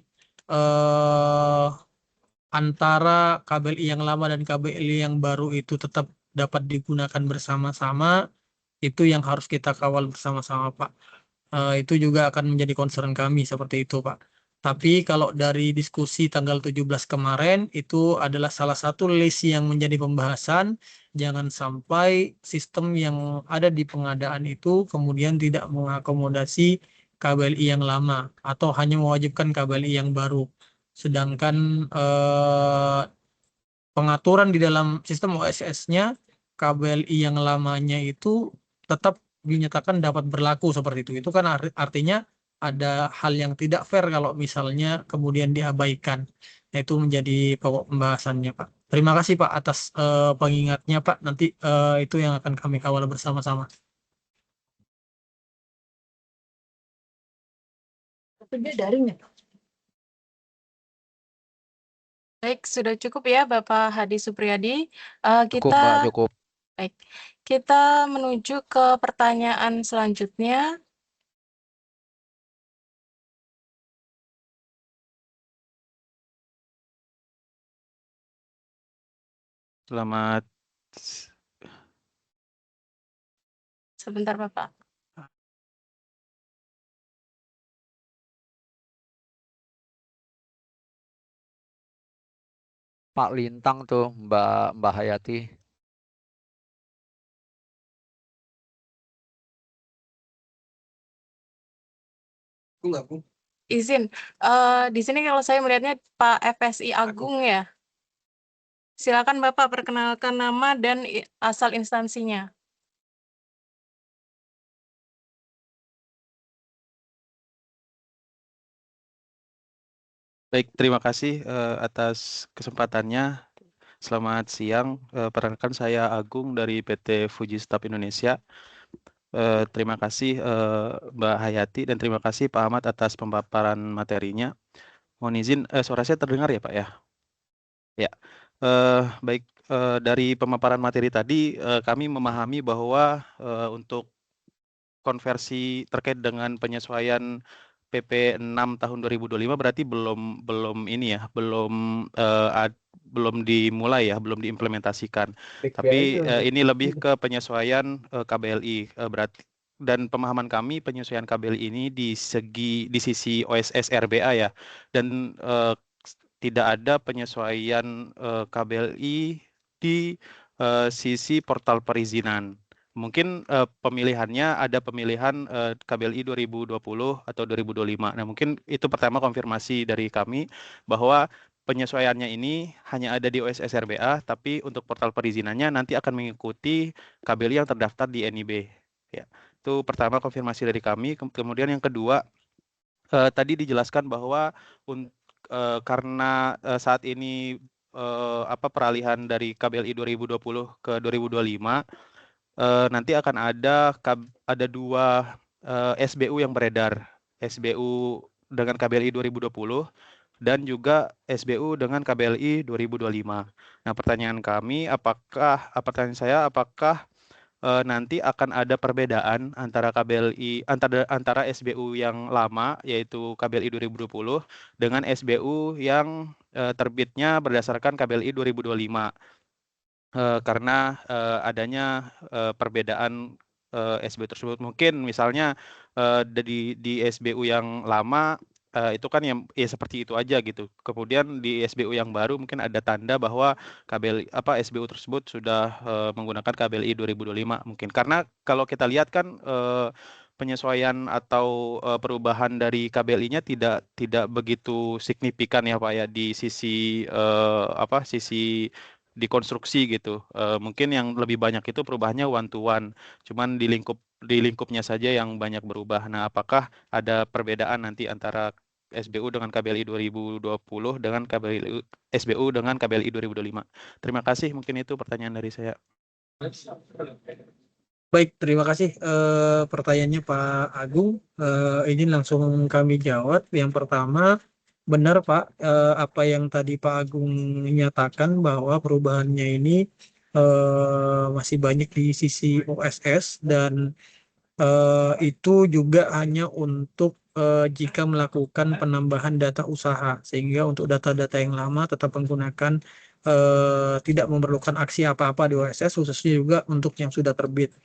antara KBLI yang lama dan KBLI yang baru itu tetap dapat digunakan bersama-sama. Itu yang harus kita kawal bersama-sama, Pak. Itu juga akan menjadi concern kami seperti itu, Pak. Tapi kalau dari diskusi tanggal 17 kemarin, itu adalah salah satu list yang menjadi pembahasan. Jangan sampai sistem yang ada di pengadaan itu kemudian tidak mengakomodasi KBLI yang lama, atau hanya mewajibkan KBLI yang baru. Sedangkan pengaturan di dalam sistem OSS-nya, KBLI yang lamanya itu tetap dinyatakan dapat berlaku seperti itu. Itu kan artinya ada hal yang tidak fair kalau misalnya kemudian diabaikan. Nah, itu menjadi pokok pembahasannya, Pak. Terima kasih Pak atas pengingatnya Pak. Nanti itu yang akan kami kawal bersama-sama. Tapi dia daring ya? Baik, sudah cukup ya Bapak Hadi Supriyadi. Cukup, Mbak, cukup. Baik, kita menuju ke pertanyaan selanjutnya. Selamat Sebentar Bapak. Pak Lintang tuh, Mbak Hayati. Izin, di sini kalau saya melihatnya Pak FSI Agung ya. Silakan Bapak perkenalkan nama dan asal instansinya. baik, terima kasih atas kesempatannya. Selamat siang, perkenalkan saya Agung dari PT Fuji Staff Indonesia. Terima kasih Mbak Hayati dan terima kasih Pak Ahmad atas pemaparan materinya. Mohon izin, suara saya terdengar ya Pak ya? Ya, baik, dari pemaparan materi tadi kami memahami bahwa untuk konversi terkait dengan penyesuaian PP 6 tahun 2025 berarti belum ini ya, belum dimulai ya, belum diimplementasikan. Tapi ini lebih ke penyesuaian KBLI berarti, dan pemahaman kami penyesuaian KBLI ini di sisi OSS RBA ya, dan tidak ada penyesuaian KBLI di sisi portal perizinan. Mungkin pemilihannya ada pemilihan KBLI 2020 atau 2025. Nah, mungkin itu pertama konfirmasi dari kami bahwa penyesuaiannya ini hanya ada di OSS RBA, tapi untuk portal perizinannya nanti akan mengikuti KBLI yang terdaftar di NIB. Ya, itu pertama konfirmasi dari kami. Kemudian yang kedua, tadi dijelaskan bahwa karena saat ini peralihan dari KBLI 2020 ke 2025, nanti akan ada dua SBU yang beredar, SBU dengan KBLI 2020 dan juga SBU dengan KBLI 2025. Nah, pertanyaan saya apakah nanti akan ada perbedaan antara KBLI antara SBU yang lama yaitu KBLI 2020 dengan SBU yang terbitnya berdasarkan KBLI 2025. Karena adanya perbedaan SBU tersebut. Mungkin misalnya di SBU yang lama itu kan yang ya seperti itu aja gitu. Kemudian di SBU yang baru mungkin ada tanda bahwa SBU tersebut sudah menggunakan KBLI 2025 mungkin. Karena kalau kita lihat kan penyesuaian atau perubahan dari KBLI-nya tidak begitu signifikan ya Pak ya di sisi sisi dikonstruksi gitu. Mungkin yang lebih banyak itu perubahannya one to one. Cuman di lingkupnya saja yang banyak berubah. Nah, apakah ada perbedaan nanti antara SBU dengan KBLI 2020 dengan SBU dengan KBLI 2025? Terima kasih, mungkin itu pertanyaan dari saya. Baik, terima kasih pertanyaannya Pak Agung. Ini langsung kami jawab. Yang pertama, benar Pak, apa yang tadi Pak Agung nyatakan bahwa perubahannya ini masih banyak di sisi OSS dan itu juga hanya untuk jika melakukan penambahan data usaha, sehingga untuk data-data yang lama tetap menggunakan tidak memerlukan aksi apa-apa di OSS, khususnya juga untuk yang sudah terbit.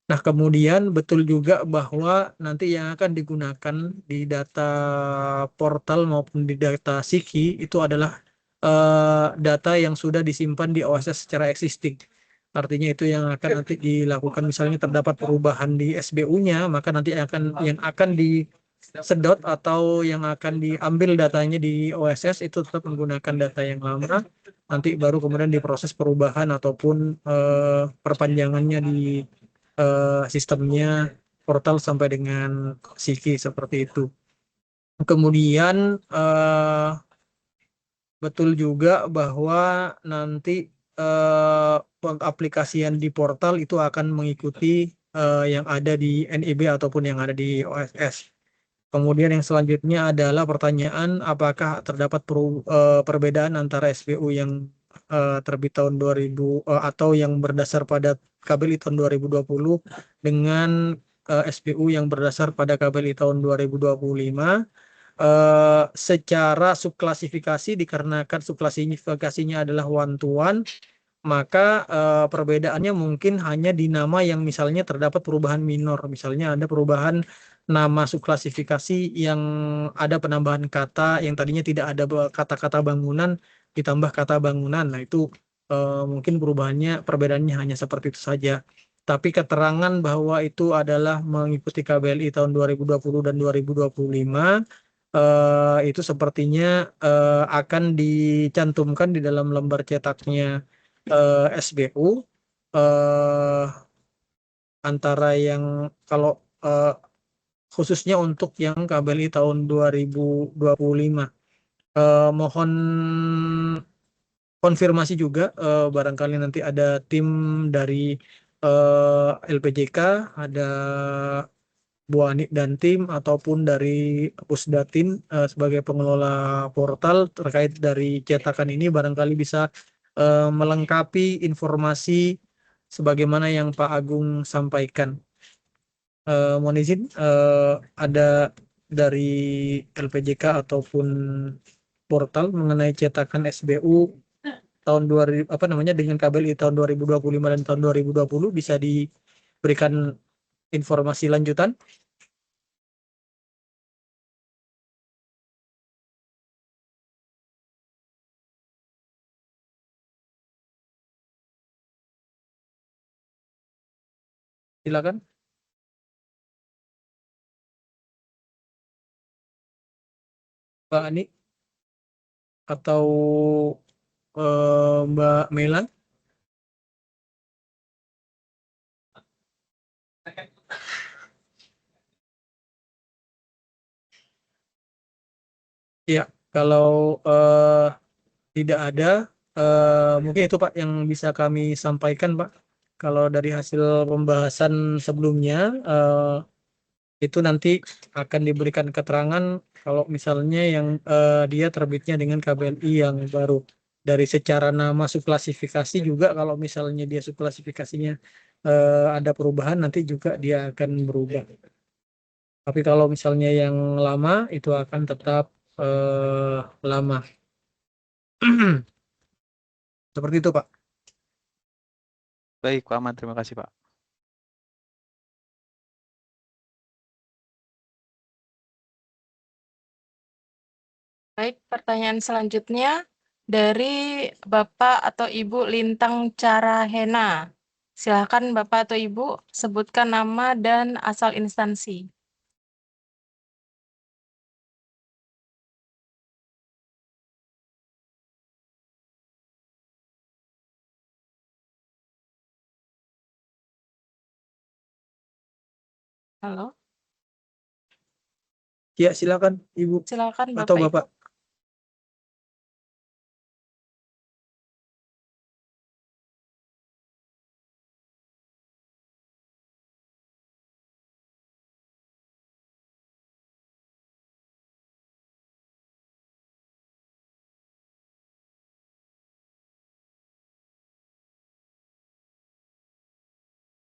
Nah, kemudian betul juga bahwa nanti yang akan digunakan di data portal maupun di data SIKI itu adalah data yang sudah disimpan di OSS secara existing. Artinya itu yang akan nanti dilakukan, misalnya terdapat perubahan di SBU-nya, maka nanti yang akan disedot atau yang akan diambil datanya di OSS itu tetap menggunakan data yang lama. Nanti baru kemudian diproses perubahan ataupun perpanjangannya di sistemnya portal sampai dengan SIKI seperti itu. Kemudian betul juga bahwa nanti pengaplikasian di portal itu akan mengikuti yang ada di NIB ataupun yang ada di OSS. Kemudian yang selanjutnya adalah pertanyaan apakah terdapat perbedaan antara SPU yang terbit tahun 2000 atau yang berdasar pada KBLI tahun 2020 dengan SPU yang berdasar pada KBLI tahun 2025. Secara subklasifikasi dikarenakan subklasifikasinya adalah one to one, maka perbedaannya mungkin hanya di nama yang misalnya terdapat perubahan minor. Misalnya ada perubahan nama subklasifikasi yang ada penambahan kata yang tadinya tidak ada kata-kata bangunan ditambah kata bangunan. Nah, itu mungkin perbedaannya hanya seperti itu saja. Tapi keterangan bahwa itu adalah mengikuti KBLI tahun 2020 dan 2025 itu sepertinya akan dicantumkan di dalam lembar cetaknya SBU, antara yang kalau khususnya untuk yang KBLI tahun 2025. Mohon konfirmasi juga, barangkali nanti ada tim dari LPJK, ada Bu Ani dan tim, ataupun dari Pusdatin sebagai pengelola portal terkait dari cetakan ini barangkali bisa melengkapi informasi sebagaimana yang Pak Agung sampaikan. Mohon izin, ada dari LPJK ataupun portal mengenai cetakan SBU tahun 2000 dengan KBLI tahun 2025 dan tahun 2020 bisa diberikan informasi lanjutan. Silakan. Pak Ani atau Mbak Melan. Ya, kalau tidak ada, mungkin itu Pak yang bisa kami sampaikan, Pak. Kalau dari hasil pembahasan sebelumnya, itu nanti akan diberikan keterangan kalau misalnya yang dia terbitnya dengan KBLI yang baru. Dari secara nama subklasifikasi juga kalau misalnya dia subklasifikasinya ada perubahan, nanti juga dia akan berubah. Tapi kalau misalnya yang lama itu akan tetap lama. Seperti itu, Pak. Baik, Pak Ahmad, terima kasih, Pak. Baik, pertanyaan selanjutnya dari Bapak atau Ibu Lintang Carahena. Silakan Bapak atau Ibu sebutkan nama dan asal instansi. Halo, Ya, silakan Ibu silakan atau Bapak Ibu. Bapak.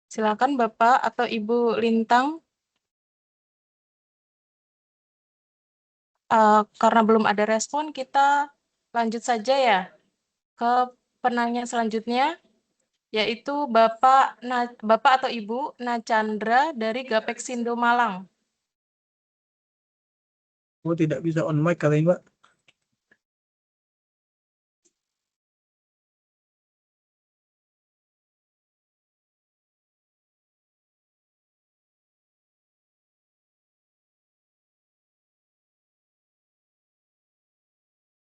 Silakan Bapak atau Ibu Lintang. Karena belum ada respon, kita lanjut saja ya ke penanya selanjutnya, yaitu Bapak atau Ibu Nachandra dari Gapeksindo Malang. Oh, tidak bisa on mic katanya, Pak.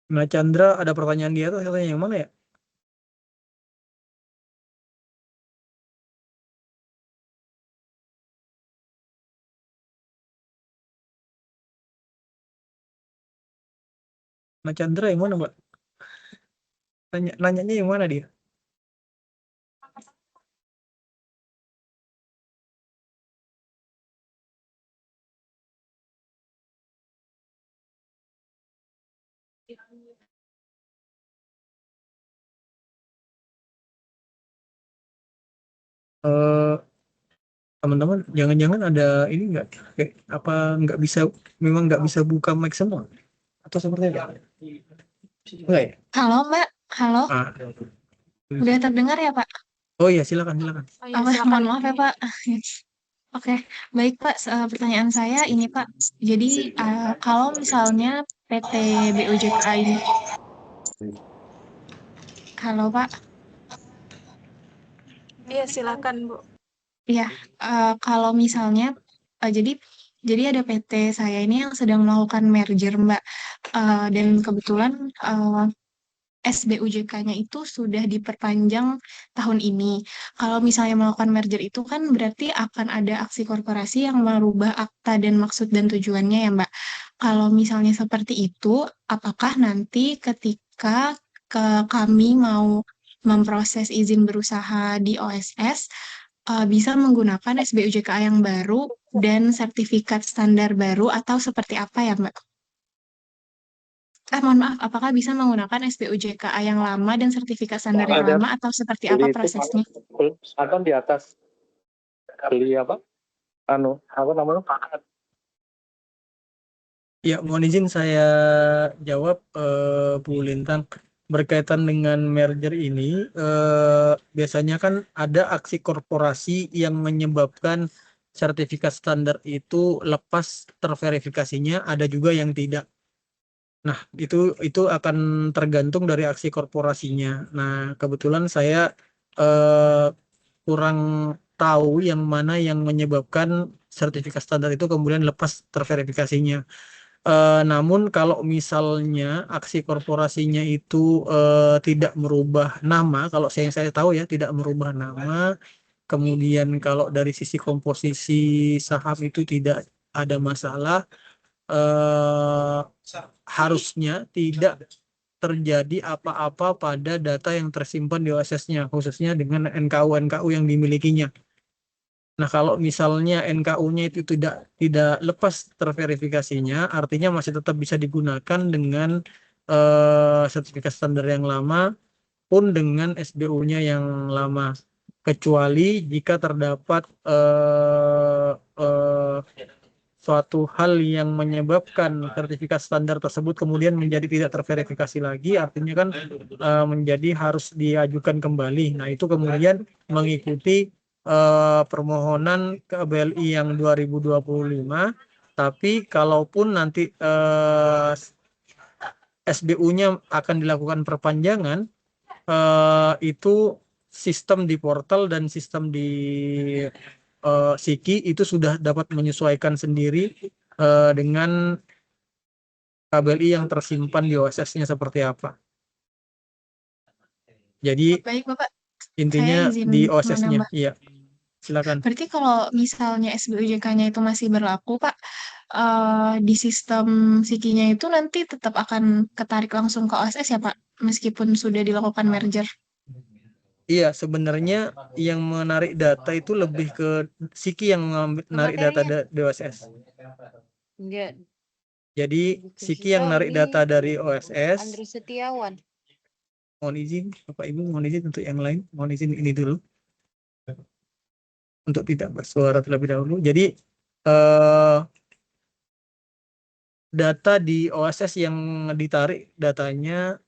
Nah, Chandra ada pertanyaan di atas, katanya yang mana ya? Nah, Chandra yang mana, Pak? Nanyanya yang mana dia? Teman-teman, jangan-jangan ada ini nggak? Kayak apa nggak bisa? Memang nggak bisa buka mic semua? Atau seperti apa? Enggak ya? Halo Mbak, halo, Ah, udah terdengar ya Pak? oh iya, silakan silakan. Oh iya, Apa, silakan. mohon maaf ya Pak. Oke, baik Pak. Pertanyaan saya ini Pak. Jadi kalau misalnya PT BUJK ini, halo Pak, Iya, silakan Bu. ya kalau misalnya jadi ada PT saya ini yang sedang melakukan merger Mbak. Dan kebetulan SBUJK-nya itu sudah diperpanjang tahun ini. Kalau misalnya melakukan merger itu kan berarti akan ada aksi korporasi yang merubah akta dan maksud dan tujuannya ya, Mbak. Kalau misalnya seperti itu, apakah nanti ketika kami mau memproses izin berusaha di OSS, bisa menggunakan SBUJK yang baru dan sertifikat standar baru atau seperti apa ya, Mbak? Mohon maaf, apakah bisa menggunakan SBUJKA yang lama dan sertifikat standar yang lama atau seperti apa prosesnya? Atau di atas beli apa? Apa namanya? Ya, mohon izin saya jawab, Bu Lintang. Berkaitan dengan merger ini, biasanya kan ada aksi korporasi yang menyebabkan sertifikat standar itu lepas terverifikasinya, ada juga yang tidak. Nah, itu akan tergantung dari aksi korporasinya. Nah, kebetulan saya kurang tahu yang mana yang menyebabkan sertifikat standar itu kemudian lepas terverifikasinya. Namun kalau misalnya aksi korporasinya itu tidak merubah nama, kalau yang saya tahu ya tidak merubah nama, kemudian kalau dari sisi komposisi saham itu tidak ada masalah, harusnya tidak terjadi apa-apa pada data yang tersimpan di OSS-nya, khususnya dengan NKU-NKU yang dimilikinya. Nah, kalau misalnya NKU-nya itu tidak lepas terverifikasinya, artinya masih tetap bisa digunakan dengan sertifikat standar yang lama pun dengan SBU-nya yang lama, kecuali jika terdapat suatu hal yang menyebabkan sertifikat standar tersebut kemudian menjadi tidak terverifikasi lagi, artinya kan menjadi harus diajukan kembali. Nah, itu kemudian mengikuti permohonan KBLI yang 2025. Tapi kalaupun nanti SBU-nya akan dilakukan perpanjangan, itu sistem di portal dan sistem di Siki itu sudah dapat menyesuaikan sendiri dengan KBLI yang tersimpan di OSS-nya seperti apa. Jadi Baik, Bapak. intinya Saya izin di OSS-nya, menambah. iya. Silakan. Berarti kalau misalnya SBUJK-nya itu masih berlaku, Pak, di sistem Siki-nya itu nanti tetap akan ketarik langsung ke OSS ya, Pak, meskipun sudah dilakukan merger. Iya, sebenarnya yang menarik data itu lebih ke Siki yang menarik data di OSS. Enggak, Jadi Siki yang narik data dari OSS. Andri Setiawan. Mohon izin, Bapak Ibu, mohon izin untuk yang lain. Mohon izin ini dulu. Untuk tidak bersuara terlebih dahulu. Jadi data di OSS yang ditarik datanya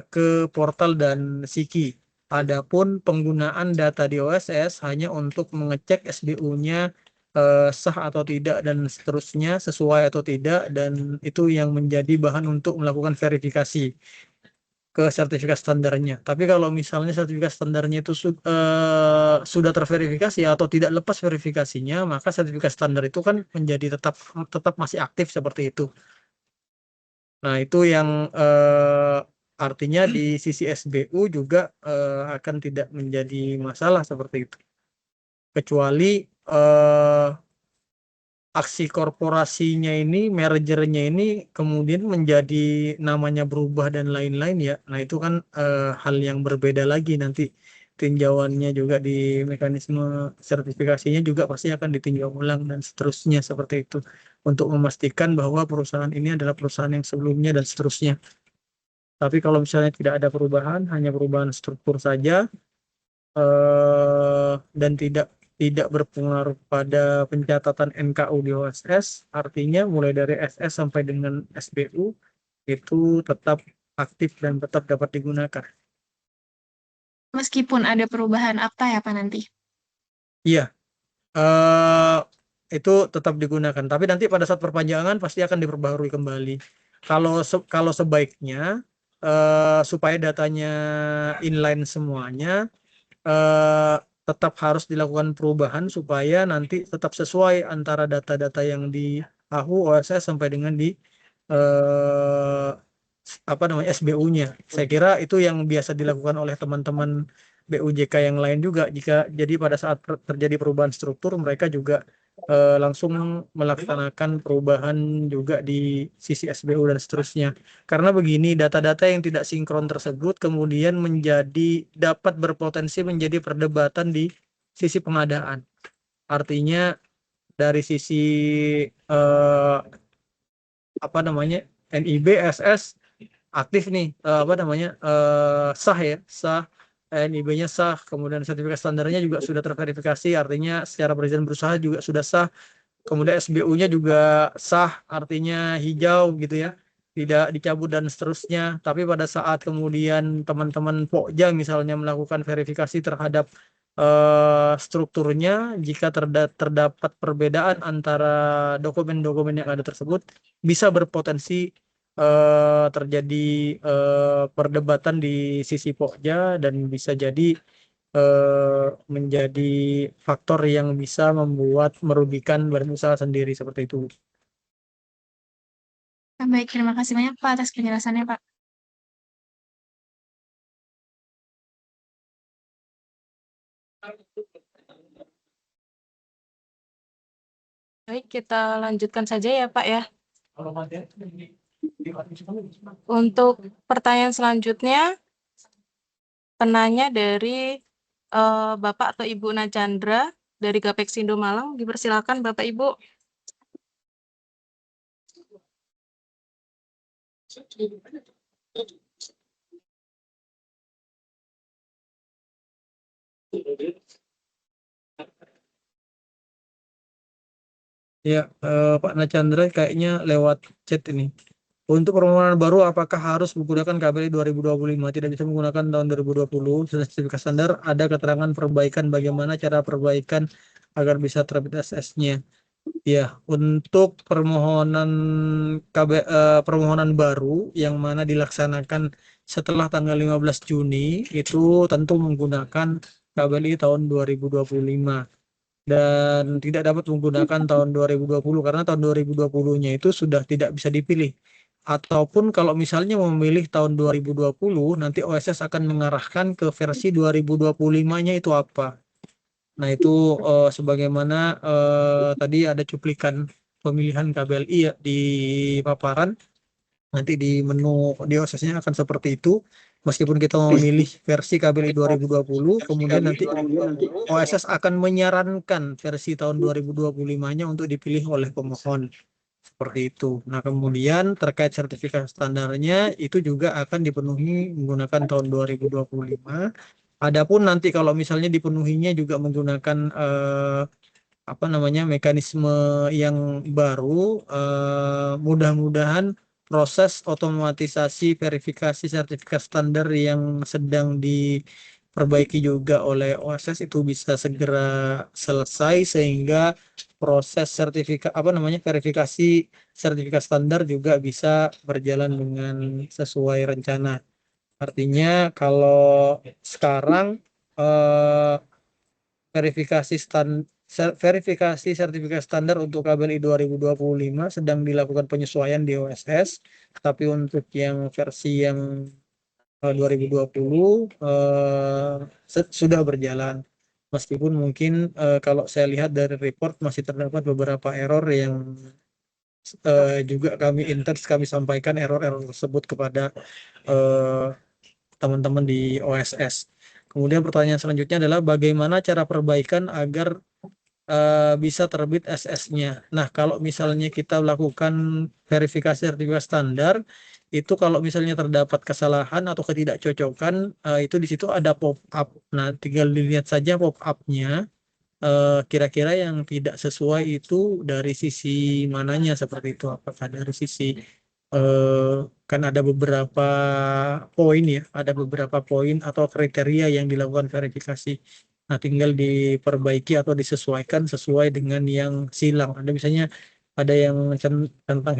ke portal dan Siki. Adapun penggunaan data di OSS hanya untuk mengecek SBU-nya sah atau tidak dan seterusnya, sesuai atau tidak, dan itu yang menjadi bahan untuk melakukan verifikasi ke sertifikat standarnya. Tapi kalau misalnya sertifikat standarnya itu sudah terverifikasi atau tidak lepas verifikasinya, maka sertifikat standar itu kan menjadi tetap masih aktif seperti itu. Nah, itu yang artinya di sisi SBU juga akan tidak menjadi masalah seperti itu. Kecuali aksi korporasinya ini, mergernya ini kemudian menjadi namanya berubah dan lain-lain ya. Nah itu kan hal yang berbeda lagi nanti tinjauannya juga di mekanisme sertifikasinya juga pasti akan ditinjau ulang dan seterusnya seperti itu untuk memastikan bahwa perusahaan ini adalah perusahaan yang sebelumnya dan seterusnya. Tapi kalau misalnya tidak ada perubahan, hanya perubahan struktur saja dan tidak berpengaruh pada pencatatan NKU di OSS, artinya mulai dari SS sampai dengan SBU itu tetap aktif dan tetap dapat digunakan. Meskipun ada perubahan akta ya Pak nanti? Iya, itu tetap digunakan. Tapi nanti pada saat perpanjangan pasti akan diperbaharui kembali. Kalau sebaiknya supaya datanya inline semuanya, tetap harus dilakukan perubahan supaya nanti tetap sesuai antara data-data yang di AHU OSS sampai dengan di SBU-nya. Saya kira itu yang biasa dilakukan oleh teman-teman BUJK yang lain juga. Jadi pada saat terjadi perubahan struktur, mereka juga langsung melaksanakan perubahan juga di sisi SBU dan seterusnya. Karena begini, data-data yang tidak sinkron tersebut kemudian dapat berpotensi menjadi perdebatan di sisi pengadaan. Artinya dari sisi NIB, SS aktif nih, sah ya, sah, NIB-nya sah, kemudian sertifikat standarnya juga sudah terverifikasi, artinya secara perizinan berusaha juga sudah sah, kemudian SBU-nya juga sah, artinya hijau gitu ya, tidak dicabut dan seterusnya. Tapi pada saat kemudian teman-teman Pokja misalnya melakukan verifikasi terhadap strukturnya, jika terdapat perbedaan antara dokumen-dokumen yang ada tersebut, bisa berpotensi terjadi perdebatan di sisi Pokja dan bisa jadi menjadi faktor yang bisa merugikan badan usaha sendiri seperti itu. Baik, terima kasih banyak Pak atas penjelasannya Pak. Baik, kita lanjutkan saja ya Pak ya. Untuk pertanyaan selanjutnya, penanya dari Bapak atau Ibu Najandra dari Gapeksindo Malang. Dipersilakan Bapak Ibu. Ya, Pak Najandra kayaknya lewat chat ini. Untuk permohonan baru, apakah harus menggunakan KBLI 2025? Tidak bisa menggunakan tahun 2020. Sertifikat standar ada keterangan perbaikan bagaimana cara perbaikan agar bisa terbit SS-nya. Ya, untuk permohonan baru yang mana dilaksanakan setelah tanggal 15 Juni itu tentu menggunakan KBLI tahun 2025 dan tidak dapat menggunakan tahun 2020 karena tahun 2020-nya itu sudah tidak bisa dipilih. Ataupun kalau misalnya memilih tahun 2020, nanti OSS akan mengarahkan ke versi 2025-nya itu apa. Nah, itu sebagaimana tadi ada cuplikan pemilihan KBLI ya, di paparan. Nanti di menu di OSS-nya akan seperti itu. Meskipun kita memilih versi KBLI 2020, kemudian nanti OSS akan menyarankan versi tahun 2025-nya untuk dipilih oleh pemohon. Seperti itu. Nah, kemudian terkait sertifikat standarnya itu juga akan dipenuhi menggunakan tahun 2025. Adapun nanti kalau misalnya dipenuhinya juga menggunakan mekanisme yang baru, mudah-mudahan proses otomatisasi verifikasi sertifikat standar yang sedang diperbaiki juga oleh OSS itu bisa segera selesai sehingga proses verifikasi sertifikat standar juga bisa berjalan dengan sesuai rencana. Artinya kalau sekarang verifikasi sertifikat standar untuk KBLI 2025 sedang dilakukan penyesuaian di OSS, tapi untuk yang versi yang 2020 sudah berjalan. Meskipun mungkin kalau saya lihat dari report masih terdapat beberapa error yang juga kami sampaikan error-error tersebut kepada teman-teman di OSS. Kemudian pertanyaan selanjutnya adalah bagaimana cara perbaikan agar bisa terbit SS-nya. Nah, kalau misalnya kita lakukan verifikasi sertifikat standar, itu kalau misalnya terdapat kesalahan atau ketidakcocokan, itu di situ ada pop-up. Nah, tinggal dilihat saja pop-up-nya, kira-kira yang tidak sesuai itu dari sisi mananya seperti itu. Apakah dari sisi kan ada beberapa poin ya, ada beberapa poin atau kriteria yang dilakukan verifikasi. Nah, tinggal diperbaiki atau disesuaikan sesuai dengan yang silang. Ada misalnya ada yang centang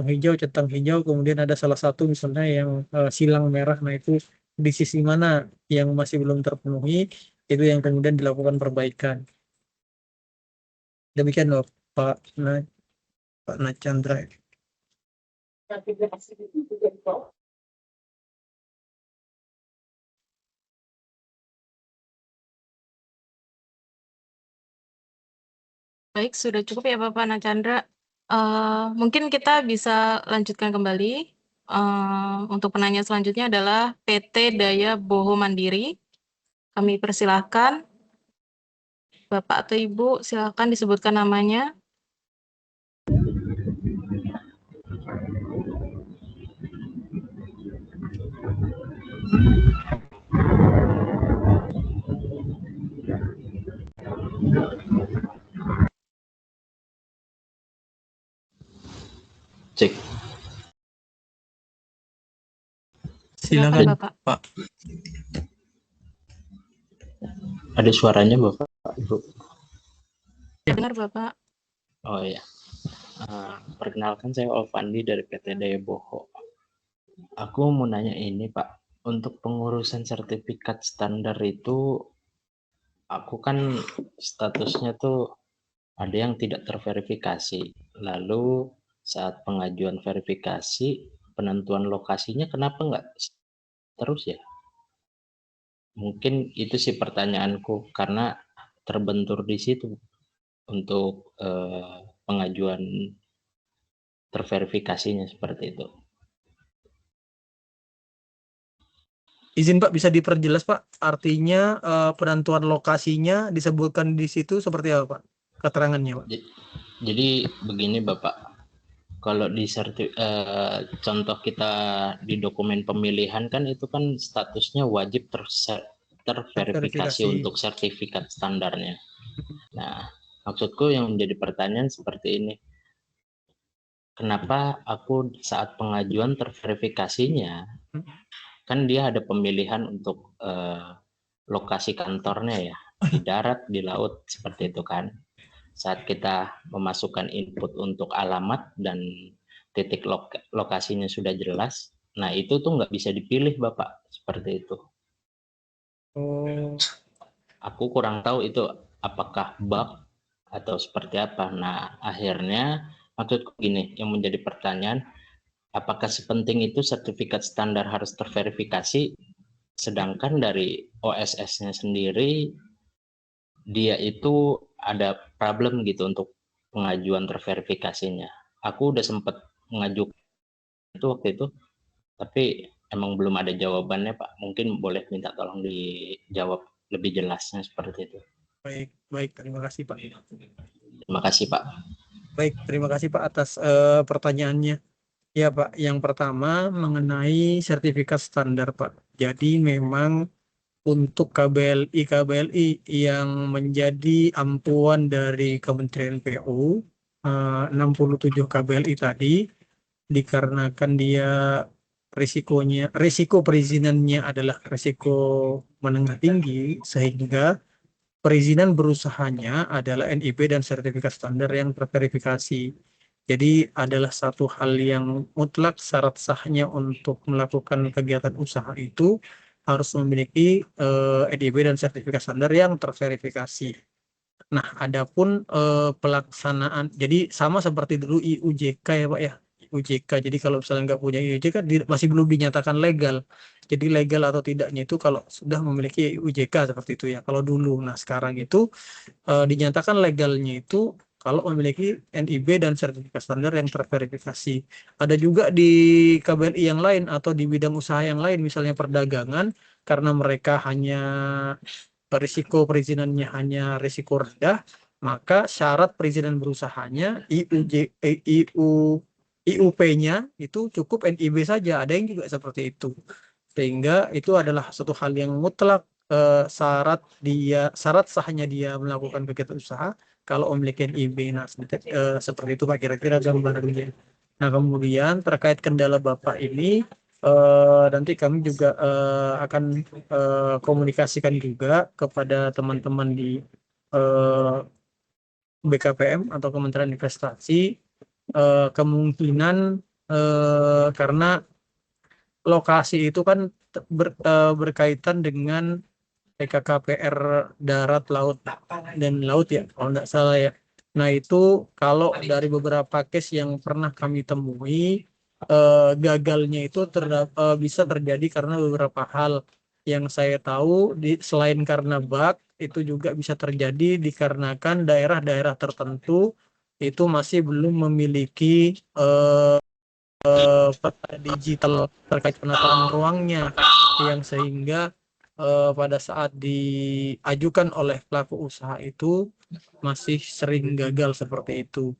hijau, kemudian ada salah satu misalnya yang silang merah. Nah, itu di sisi mana yang masih belum terpenuhi, itu yang kemudian dilakukan perbaikan. Demikian loh Pak Nachandra. Baik, sudah cukup ya Bapak Nachandra. Mungkin kita bisa lanjutkan kembali. Untuk penanya selanjutnya adalah PT Daya Boho Mandiri. Kami persilahkan. Bapak atau Ibu, silakan disebutkan namanya. Cek. Silakan Bapak. Pak. Ada suaranya Bapak, Ibu? Dengar Bapak. Oh iya. Perkenalkan saya Olvandi dari PT Daya Boho. Aku mau nanya ini Pak, untuk pengurusan sertifikat standar itu, aku kan statusnya tuh ada yang tidak terverifikasi. Lalu saat pengajuan verifikasi, penentuan lokasinya kenapa nggak terus ya? Mungkin itu sih pertanyaanku, karena terbentur di situ untuk pengajuan terverifikasinya seperti itu. Izin Pak, bisa diperjelas Pak, artinya penentuan lokasinya disebutkan di situ seperti apa Pak? Keterangannya Pak. Jadi begini Bapak, kalau di contoh kita di dokumen pemilihan kan itu kan statusnya wajib terverifikasi untuk sertifikat standarnya. Nah, maksudku yang menjadi pertanyaan seperti ini, kenapa aku saat pengajuan terverifikasinya, kan dia ada pemilihan untuk lokasi kantornya ya, di darat, di laut, seperti itu kan. Saat kita memasukkan input untuk alamat dan titik lokasinya sudah jelas, nah itu tuh nggak bisa dipilih Bapak, seperti itu. Aku kurang tahu itu apakah bug atau seperti apa. Nah, akhirnya maksudku gini, yang menjadi pertanyaan, apakah sepenting itu sertifikat standar harus terverifikasi, sedangkan dari OSS-nya sendiri, dia itu ada problem gitu untuk pengajuan terverifikasinya. Aku udah sempat mengajukan itu waktu itu, tapi emang belum ada jawabannya Pak. Mungkin boleh minta tolong dijawab lebih jelasnya seperti itu. Baik, terima kasih Pak. Terima kasih Pak. Baik, terima kasih Pak atas pertanyaannya. Ya Pak, yang pertama mengenai sertifikat standar Pak. Jadi memang untuk KBLI yang menjadi ampuan dari Kementerian PU 67 KBLI tadi, dikarenakan dia risiko perizinannya adalah risiko menengah tinggi, sehingga perizinan berusahanya adalah NIB dan sertifikat standar yang terverifikasi. Jadi adalah satu hal yang mutlak, syarat sahnya untuk melakukan kegiatan usaha itu harus memiliki NIB dan sertifikat standar yang terverifikasi. Nah, adapun pelaksanaan, jadi sama seperti dulu IUJK ya Pak ya, IUJK. Jadi kalau misalnya nggak punya IUJK masih belum dinyatakan legal. Jadi legal atau tidaknya itu kalau sudah memiliki UJK seperti itu ya. Kalau dulu, nah sekarang itu dinyatakan legalnya itu kalau memiliki NIB dan sertifikat standar yang terverifikasi. Ada juga di KBLI yang lain atau di bidang usaha yang lain, misalnya perdagangan, karena mereka hanya risiko perizinannya hanya risiko rendah, maka syarat perizinan berusahanya IUP-nya itu cukup NIB saja. Ada yang juga seperti itu. Sehingga itu adalah satu hal yang mutlak, syarat sahnya dia melakukan kegiatan usaha kalau memiliki NIB. Nah, seperti itu Pak kira-kira gambarannya. Nah, kemudian terkait kendala Bapak ini nanti kami juga akan komunikasikan juga kepada teman-teman di BKPM atau Kementerian Investasi, kemungkinan karena lokasi itu kan berkaitan dengan PKKPR darat, laut, dan laut ya, kalau tidak salah ya. Nah itu kalau dari beberapa case yang pernah kami temui, gagalnya itu bisa terjadi karena beberapa hal yang saya tahu, selain karena bug, itu juga bisa terjadi dikarenakan daerah-daerah tertentu itu masih belum memiliki peta digital terkait penataan ruangnya, yang sehingga pada saat diajukan oleh pelaku usaha itu masih sering gagal seperti itu.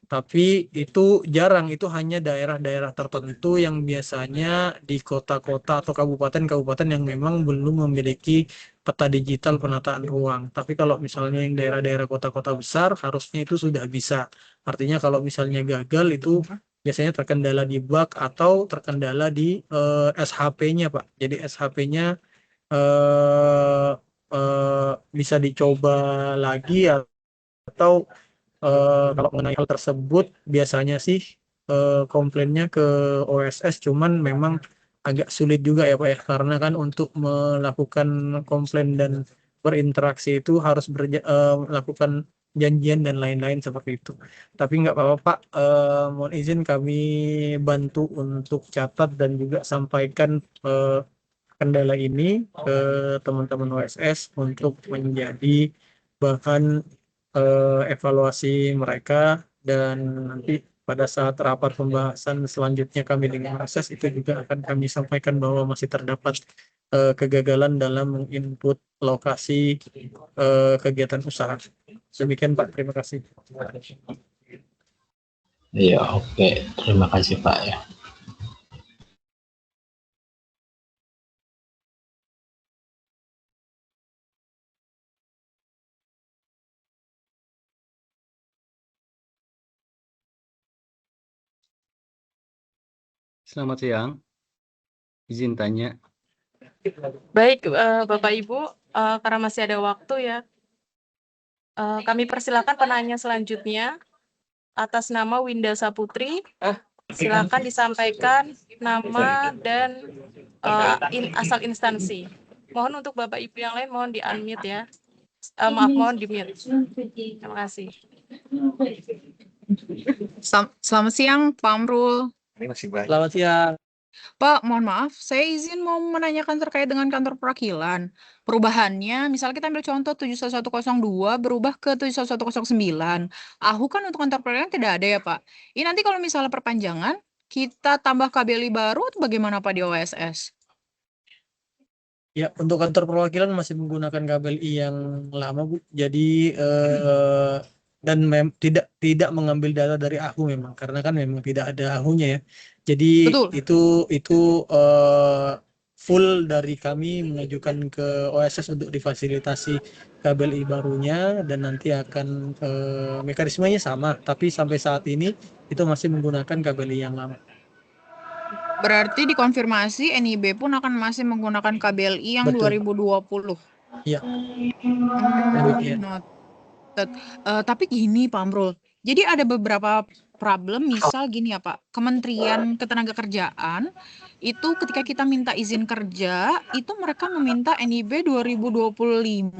Tapi itu jarang, itu hanya daerah-daerah tertentu yang biasanya di kota-kota atau kabupaten-kabupaten yang memang belum memiliki peta digital penataan ruang. Tapi kalau misalnya yang daerah-daerah kota-kota besar harusnya itu sudah bisa. Artinya kalau misalnya gagal itu biasanya terkendala di bug atau terkendala di SHP-nya Pak. Jadi SHP-nya bisa dicoba lagi, atau kalau mengenai hal tersebut biasanya sih komplainnya ke OSS, cuman memang agak sulit juga ya Pak ya, karena kan untuk melakukan komplain dan berinteraksi itu harus melakukan janjian dan lain-lain seperti itu. Tapi nggak apa-apa Pak, mohon izin kami bantu untuk catat dan juga sampaikan kendala ini ke teman-teman OSS untuk menjadi bahan evaluasi mereka, dan nanti pada saat rapat pembahasan selanjutnya kami dengan OSS itu juga akan kami sampaikan bahwa masih terdapat kegagalan dalam menginput lokasi kegiatan usaha. Demikian Pak, terima kasih. Iya, oke. Terima kasih Pak ya. Selamat siang. Izin tanya. Baik, Bapak Ibu, karena masih ada waktu ya, kami persilakan penanya selanjutnya atas nama Winda Saputri. Silakan disampaikan nama dan asal instansi. Mohon untuk Bapak Ibu yang lain mohon di-unmute ya. Mohon di-mute. Terima kasih. Selamat siang, Pak Amrul. Selamat siang. Pak, mohon maaf, saya izin mau menanyakan terkait dengan kantor perwakilan. Perubahannya, misalnya kita ambil contoh 71102 berubah ke 71109. AHU kan untuk kantor perwakilan tidak ada ya, Pak? Ini nanti kalau misalnya perpanjangan, kita tambah KBLI baru atau bagaimana Pak di OSS? Ya, untuk kantor perwakilan masih menggunakan KBLI yang lama Bu. Jadi dan tidak mengambil data dari AHU memang, karena kan memang tidak ada AHU-nya ya. Jadi Betul. itu full dari kami mengajukan ke OSS untuk difasilitasi KBLI barunya, dan nanti akan mekanismenya sama, tapi sampai saat ini itu masih menggunakan KBLI yang lama. Berarti dikonfirmasi NIB pun akan masih menggunakan KBLI yang Betul. 2020. Iya. Tapi gini Pak Amrul, jadi ada beberapa problem, misal gini ya Pak, Kementerian Ketenagakerjaan itu ketika kita minta izin kerja, itu mereka meminta NIB 2025.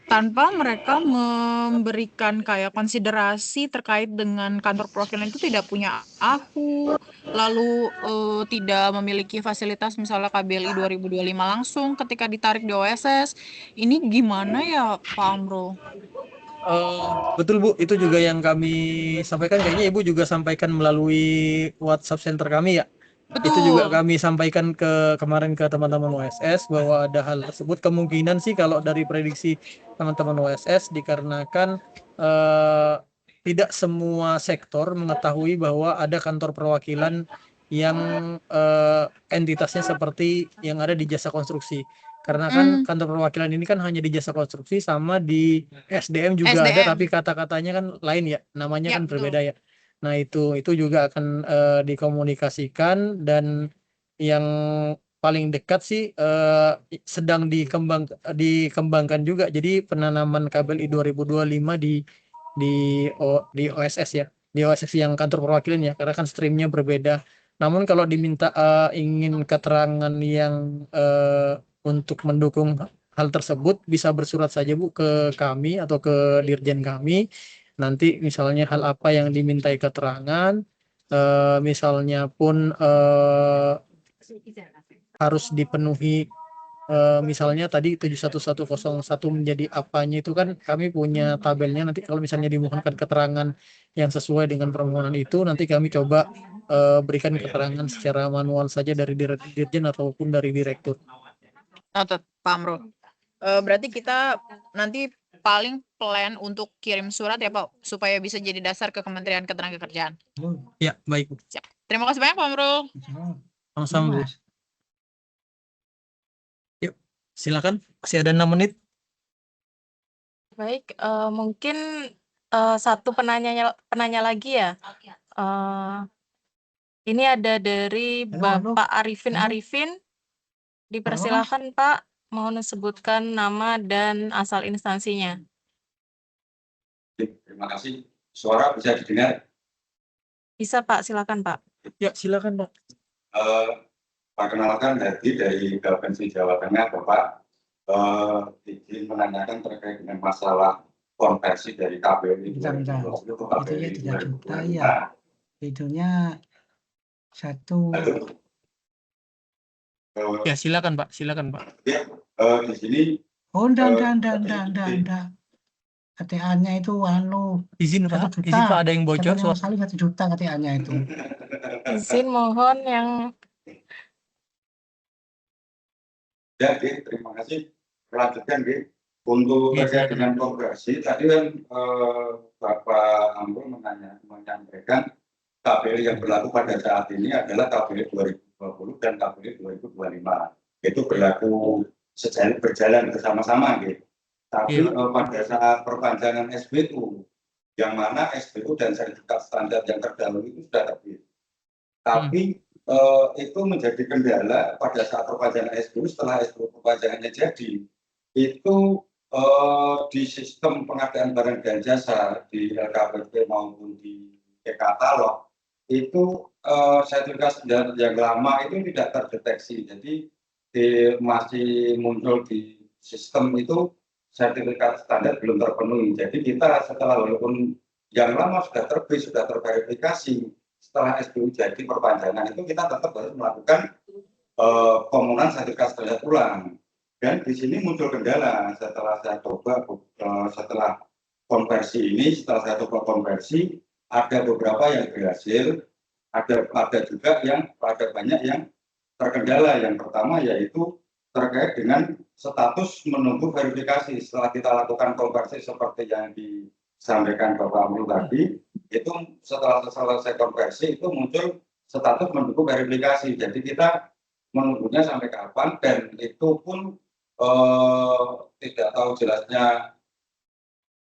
tanpa mereka memberikan kayak konsiderasi terkait dengan kantor perwakilan itu tidak punya AHU, lalu tidak memiliki fasilitas misalnya KBLI 2025 langsung ketika ditarik di OSS. Ini gimana ya Pak Amro? Betul Bu, itu juga yang kami sampaikan. Kayaknya Ibu juga sampaikan melalui WhatsApp center kami ya. Itu juga Betul. kami sampaikan kemarin ke teman-teman OSS bahwa ada hal tersebut. Kemungkinan sih kalau dari prediksi teman-teman OSS dikarenakan tidak semua sektor mengetahui bahwa ada kantor perwakilan yang entitasnya seperti yang ada di jasa konstruksi. Karena kan kantor perwakilan ini kan hanya di jasa konstruksi sama di SDM juga ada, tapi kata-katanya kan lain ya, namanya Ya, kan betul. berbeda ya. Nah itu juga akan dikomunikasikan, dan yang paling dekat sih sedang dikembangkan juga. Jadi penanaman KBLI 2025 di OSS ya, di OSS yang kantor perwakilan ya, karena kan streamnya berbeda. Namun kalau diminta ingin keterangan yang untuk mendukung hal tersebut, bisa bersurat saja Bu ke kami atau ke dirjen kami. Nanti misalnya hal apa yang dimintai keterangan, misalnya pun harus dipenuhi, misalnya tadi 71101 menjadi apanya, itu kan kami punya tabelnya. Nanti kalau misalnya dimohonkan keterangan yang sesuai dengan permohonan itu, nanti kami coba berikan keterangan secara manual saja dari dirjen ataupun dari direktur. Noted, Pak Amro. Berarti kita nanti paling plan untuk kirim surat ya Pak, supaya bisa jadi dasar ke Kementerian Ketenagakerjaan. Ya, baik Bu. Siap. Terima kasih banyak Pak Amro. Sama-sama Bu. Yuk, silakan. Masih ada 6 menit. Baik, mungkin satu penanya lagi ya. Ini ada dari Bapak Arifin. Dipersilakan Pak, mohon sebutkan nama dan asal instansinya. Terima kasih. Suara bisa didengar? Bisa Pak, silakan Pak. Ya, silakan Pak. Perkenalkan dari Provinsi Jawa Tengah, Bapak. Izin menanyakan terkait dengan masalah konversi dari KBLI 2020 ke KBLI 2025. Ya, itunya satu. Ya, silakan Pak, silakan Pak. Ya, di sini. Oh, enggak. KTA-nya itu izin Pak, izin Pak, ada yang bocor. Sekali 1 juta KTA-nya itu. Izin mohon yang. Ya, terima kasih. Melanjutkan, untuk terkait dengan konversi, tadi kan Bapak Amro menyampaikan KBLI yang berlaku pada saat ini adalah KBLI 2020 dan KBLI 2025. Itu berlaku berjalan bersama-sama, Tapi pada saat perpanjangan SBU, yang mana SBU dan sertifikat standar yang terdahulu itu sudah terbit. Tapi itu menjadi kendala pada saat perpanjangan SBU. Setelah SBU perpanjangannya jadi, itu di sistem pengadaan barang dan jasa di LKPP maupun di e-katalog, itu sertifikat standar yang lama itu tidak terdeteksi. Jadi masih muncul di sistem itu sertifikat standar belum terpenuhi. Jadi kita setelah, walaupun yang lama sudah terbit, sudah terverifikasi, setelah SBU jadi perpanjangan itu kita tetap harus melakukan pemenuhan sertifikat standar ulang. Dan di sini muncul kendala setelah saya coba, setelah konversi ini, setelah saya coba konversi, ada beberapa yang berhasil, ada juga yang banyak yang terkendala. Yang pertama yaitu terkait dengan status menunggu verifikasi. Setelah kita lakukan konversi seperti yang disampaikan Bapak Amro tadi, itu setelah selesai konversi itu muncul status menunggu verifikasi. Jadi kita menunggunya sampai kapan, dan itu pun tidak tahu jelasnya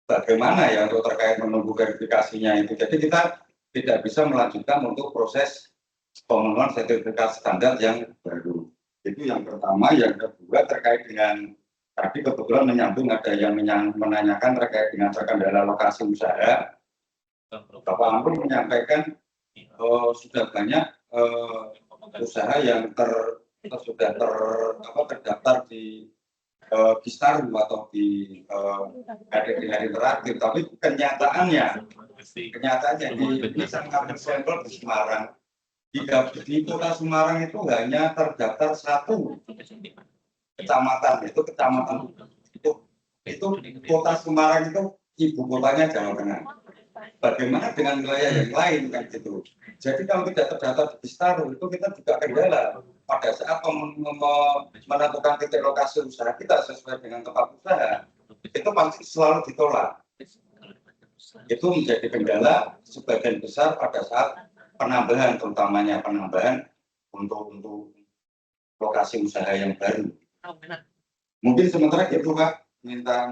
bagaimana ya untuk terkait menunggu verifikasinya itu. Jadi kita tidak bisa melanjutkan untuk proses pemenuhan sertifikat standar yang baru. Itu yang pertama. Yang kedua terkait dengan, tadi kebetulan menyambung ada yang menanyakan terkait dengan terkendala lokasi usaha. Bapak Amro menyampaikan sudah banyak usaha yang terdaftar di Bistaro atau di hari terakhir, tapi kenyataannya ini saya mengambil sampel di Semarang. Di kota Semarang itu hanya terdaftar 1 kecamatan, itu kecamatan itu kota Semarang itu ibu kotanya Jawa Tengah. Bagaimana dengan wilayah yang lain kan gitu. Jadi kalau tidak terdaftar di Bistaro itu kita juga kendala pada saat menentukan titik lokasi usaha kita sesuai dengan tempat usaha, itu pasti selalu ditolak. Itu menjadi kendala sebagian besar pada saat penambahan, terutamanya penambahan untuk lokasi usaha yang baru. Mungkin sementara itu Pak,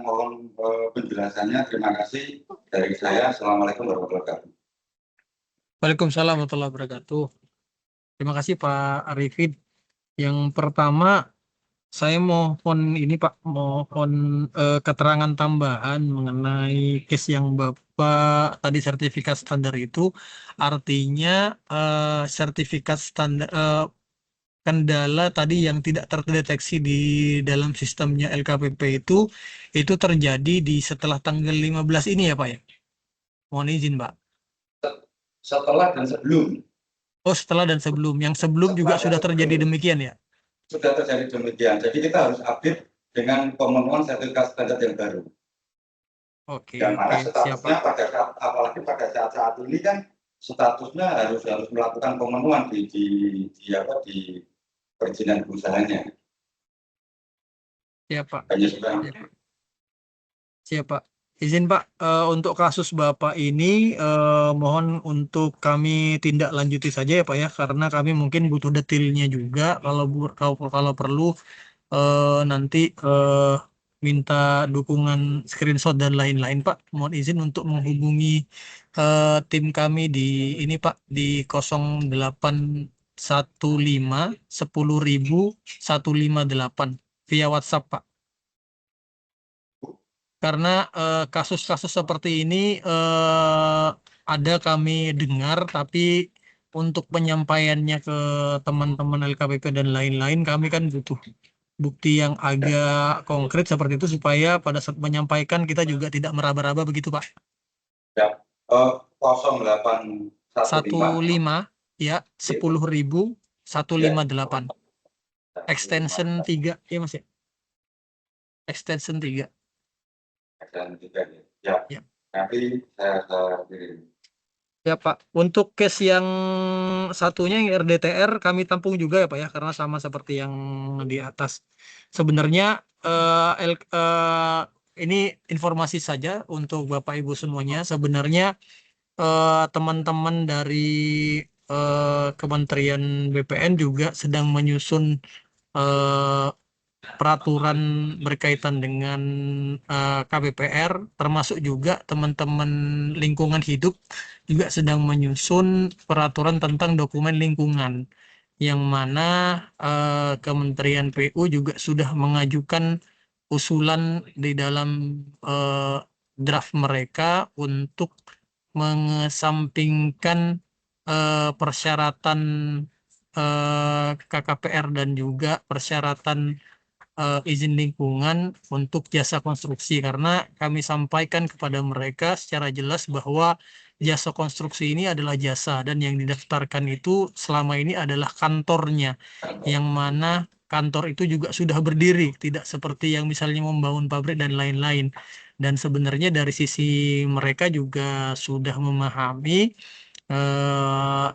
mohon penjelasannya. Terima kasih dari saya. Assalamualaikum warahmatullahi wabarakatuh. Waalaikumsalam warahmatullahi wabarakatuh. Terima kasih Pak Arifin. Yang pertama, saya mohon ini Pak, mohon keterangan tambahan mengenai case yang Bapak tadi sertifikat standar itu, artinya sertifikat standar kendala tadi yang tidak terdeteksi di dalam sistemnya LKPP itu terjadi di setelah tanggal 15 ini ya Pak ya? Mohon izin Pak. Setelah dan sebelum. Oh, setelah dan sebelum. Yang sebelum juga sudah terjadi demikian ya? Sudah terjadi demikian. Jadi kita harus update dengan pemenuhan sertifikat standar yang baru. Oke, yang mana statusnya siapa? pada saat, apalagi pada saat ini kan statusnya harus melakukan pemenuhan di perizinan usahanya. Siapa? Siapa? Siapa? Izin Pak, untuk kasus Bapak ini mohon untuk kami tindak lanjuti saja ya Pak ya, karena kami mungkin butuh detailnya juga. Kalau perlu nanti minta dukungan screenshot dan lain-lain Pak. Mohon izin untuk menghubungi tim kami di ini Pak, di 0815 10.000 158 via WhatsApp Pak. Karena kasus-kasus seperti ini ada kami dengar, tapi untuk penyampaiannya ke teman-teman LKPP dan lain-lain, kami kan butuh bukti yang agak konkret seperti itu supaya pada saat menyampaikan kita juga tidak meraba-raba begitu Pak. Ya, 0815 ya 10.000 158 extension 3 ya Mas ya. Extension 3. Dan juga ya. Nanti saya kirim. Ya Pak, untuk case yang satunya yang RDTR kami tampung juga ya Pak ya, karena sama seperti yang di atas. Sebenarnya ini informasi saja untuk Bapak Ibu semuanya. Sebenarnya teman-teman dari Kementerian BPN juga sedang menyusun peraturan berkaitan dengan KPPR, termasuk juga teman-teman lingkungan hidup juga sedang menyusun peraturan tentang dokumen lingkungan, yang mana Kementerian PU juga sudah mengajukan usulan di dalam draft mereka untuk mengesampingkan persyaratan KKPR dan juga persyaratan izin lingkungan untuk jasa konstruksi, karena kami sampaikan kepada mereka secara jelas bahwa jasa konstruksi ini adalah jasa dan yang didaftarkan itu selama ini adalah kantornya, yang mana kantor itu juga sudah berdiri, tidak seperti yang misalnya membangun pabrik dan lain-lain. Dan sebenarnya dari sisi mereka juga sudah memahami,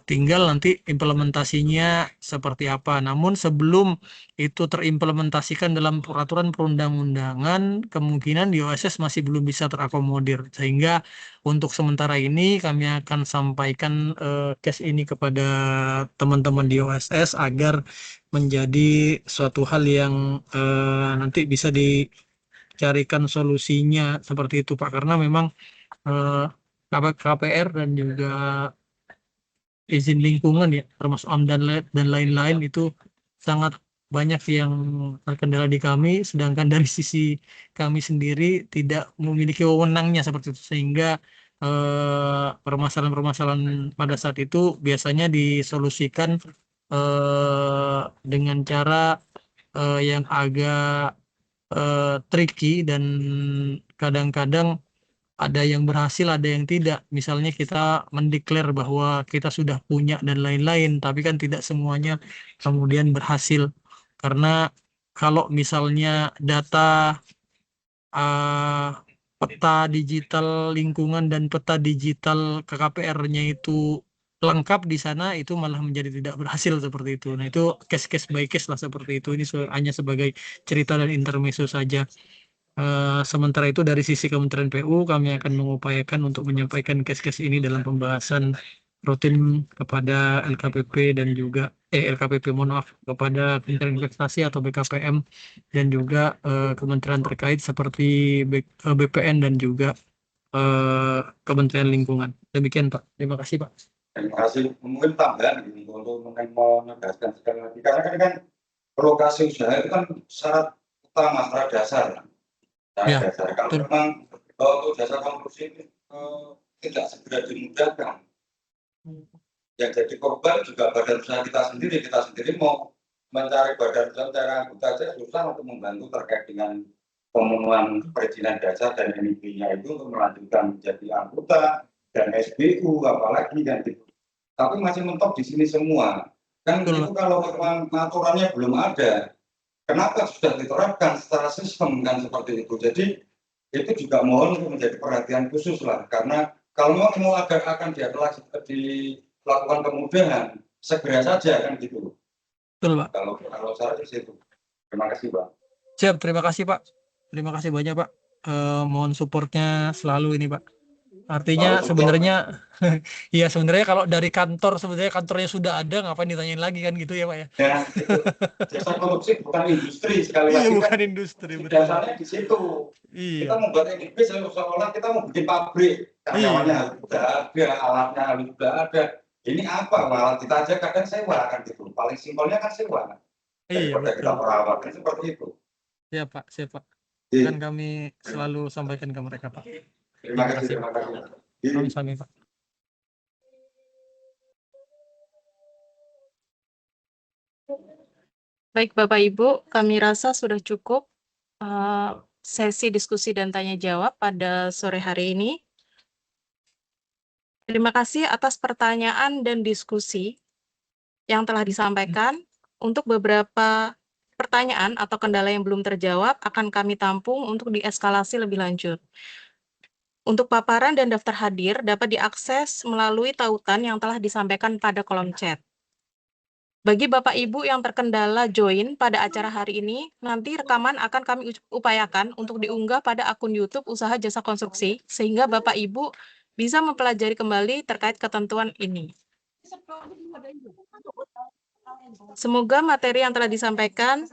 tinggal nanti implementasinya seperti apa. Namun sebelum itu terimplementasikan dalam peraturan perundang-undangan, kemungkinan di OSS masih belum bisa terakomodir. Sehingga untuk sementara ini kami akan sampaikan case ini kepada teman-teman di OSS agar menjadi suatu hal yang nanti bisa dicarikan solusinya seperti itu Pak. Karena memang KPR dan juga izin lingkungan ya, termasuk AMDAL dan lain-lain itu sangat banyak yang terkendala di kami, sedangkan dari sisi kami sendiri tidak memiliki wewenangnya seperti itu, sehingga permasalahan-permasalahan pada saat itu biasanya disolusikan dengan cara yang agak tricky dan kadang-kadang ada yang berhasil, ada yang tidak. Misalnya kita mendeklar bahwa kita sudah punya dan lain-lain, tapi kan tidak semuanya kemudian berhasil. Karena kalau misalnya data peta digital lingkungan dan peta digital KKPR-nya itu lengkap di sana, itu malah menjadi tidak berhasil seperti itu. Nah, itu case by case lah seperti itu. Ini hanya sebagai cerita dan intermezzo saja. Sementara itu dari sisi Kementerian PU kami akan mengupayakan untuk menyampaikan case-case ini dalam pembahasan rutin kepada LKPP dan juga LKPP mohon maaf, kepada Kementerian Investasi atau BKPM dan juga kementerian terkait seperti BPN dan juga Kementerian Lingkungan. Demikian Pak. Terima kasih Pak. Terima kasih. Mungkin tambahan ini untuk menegaskan sekali lagi, karena kan lokasi usaha itu kan syarat utama, syarat dasar. Ya, Kalau memang untuk jasa konstruksi ini tidak segera dimudahkan, yang jadi korban juga badan usaha kita sendiri mau mencari badan usaha mencari anggota saja susah untuk membantu terkait dengan pemenuhan perizinan dasar dan NIB-nya itu untuk melanjutkan menjadi anggota dan SBU apalagi kan gitu. Tapi masih mentok di sini semua. Kan itu kalau memang aturannya belum ada, kenapa sudah diterapkan secara sistem kan seperti itu. Jadi itu juga mohon untuk menjadi perhatian khusus lah, karena kalau mau akan dilakukan kemudahan segera saja kan gitu. Betul Pak. Kalau saya di situ. Terima kasih Pak. Siap, terima kasih Pak. Terima kasih banyak Pak. Mohon supportnya selalu ini Pak. Artinya sebenarnya ya sebenarnya kalau dari kantor sebenarnya kantornya sudah ada, ngapain ditanyain lagi kan gitu ya Pak ya. Ya, itu. Jasa korupsi bukan industri sekali lagi. Iya, bukan kan industri betul. dasarnya di situ. Iya. Kita membuat NIB seolah-olah kita mau bikin pabrik. Karyawannya harus sudah ada, alatnya harus sudah ada. Ini apa alat kita aja kadang sewa kan gitu. Paling simpelnya kan sewa. Iya, Daripada kita merawat kan seperti itu. Siap Pak, siap Pak. Iya. Kan kami selalu sampaikan ke mereka Pak. Terima kasih. Terima kasih. Sami Pak. Baik Bapak Ibu, kami rasa sudah cukup sesi diskusi dan tanya jawab pada sore hari ini. Terima kasih atas pertanyaan dan diskusi yang telah disampaikan. Untuk beberapa pertanyaan atau kendala yang belum terjawab akan kami tampung untuk dieskalasi lebih lanjut. Untuk paparan dan daftar hadir dapat diakses melalui tautan yang telah disampaikan pada kolom chat. Bagi Bapak Ibu yang terkendala join pada acara hari ini, nanti rekaman akan kami upayakan untuk diunggah pada akun YouTube Usaha Jasa Konstruksi, sehingga Bapak Ibu bisa mempelajari kembali terkait ketentuan ini. Semoga materi yang telah disampaikan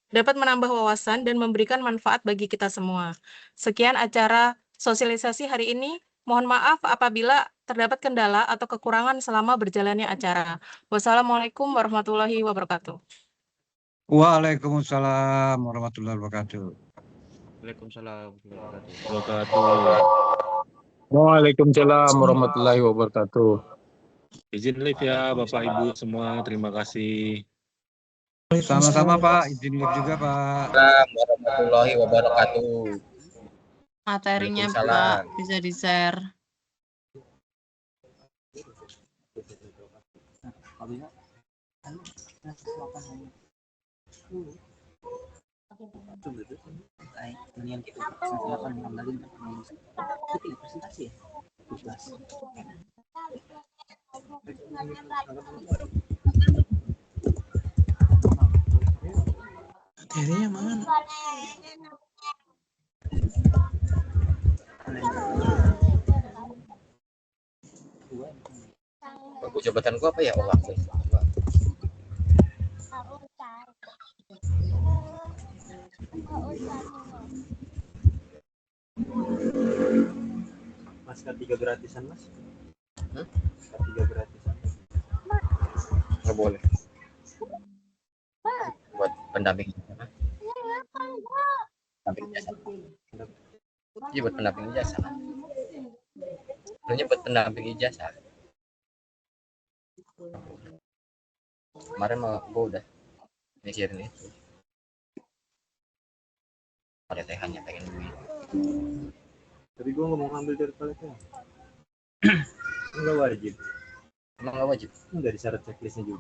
dapat menambah wawasan dan memberikan manfaat bagi kita semua. Sekian acara sosialisasi hari ini. Mohon maaf apabila terdapat kendala atau kekurangan selama berjalannya acara. Wassalamualaikum warahmatullahi wabarakatuh. Waalaikumsalam warahmatullahi wabarakatuh. Waalaikumsalam warahmatullahi wabarakatuh. Waalaikumsalam warahmatullahi wabarakatuh. Izin live ya Bapak Ibu semua, terima kasih. Sama-sama Pak, izin live juga Pak. Assalamualaikum warahmatullahi wabarakatuh. Materinya Pak bisa di-share. Materinya mana? Jabatan gua apa ya? Oh, aku. Mas K3 gratisan Mas? K3 gratisan? Nggak boleh. Buat pendamping. Pendamping jasa. Iya buat pendamping ijazah. Sebenarnya buat pendamping ijazah. Kemarin mah gue udah mikirin itu. paletehannya pengen duit. Tapi gue nggak mau ngambil dari paletehan. Enggak wajib. Emang nggak wajib? Dari syarat checklistnya juga.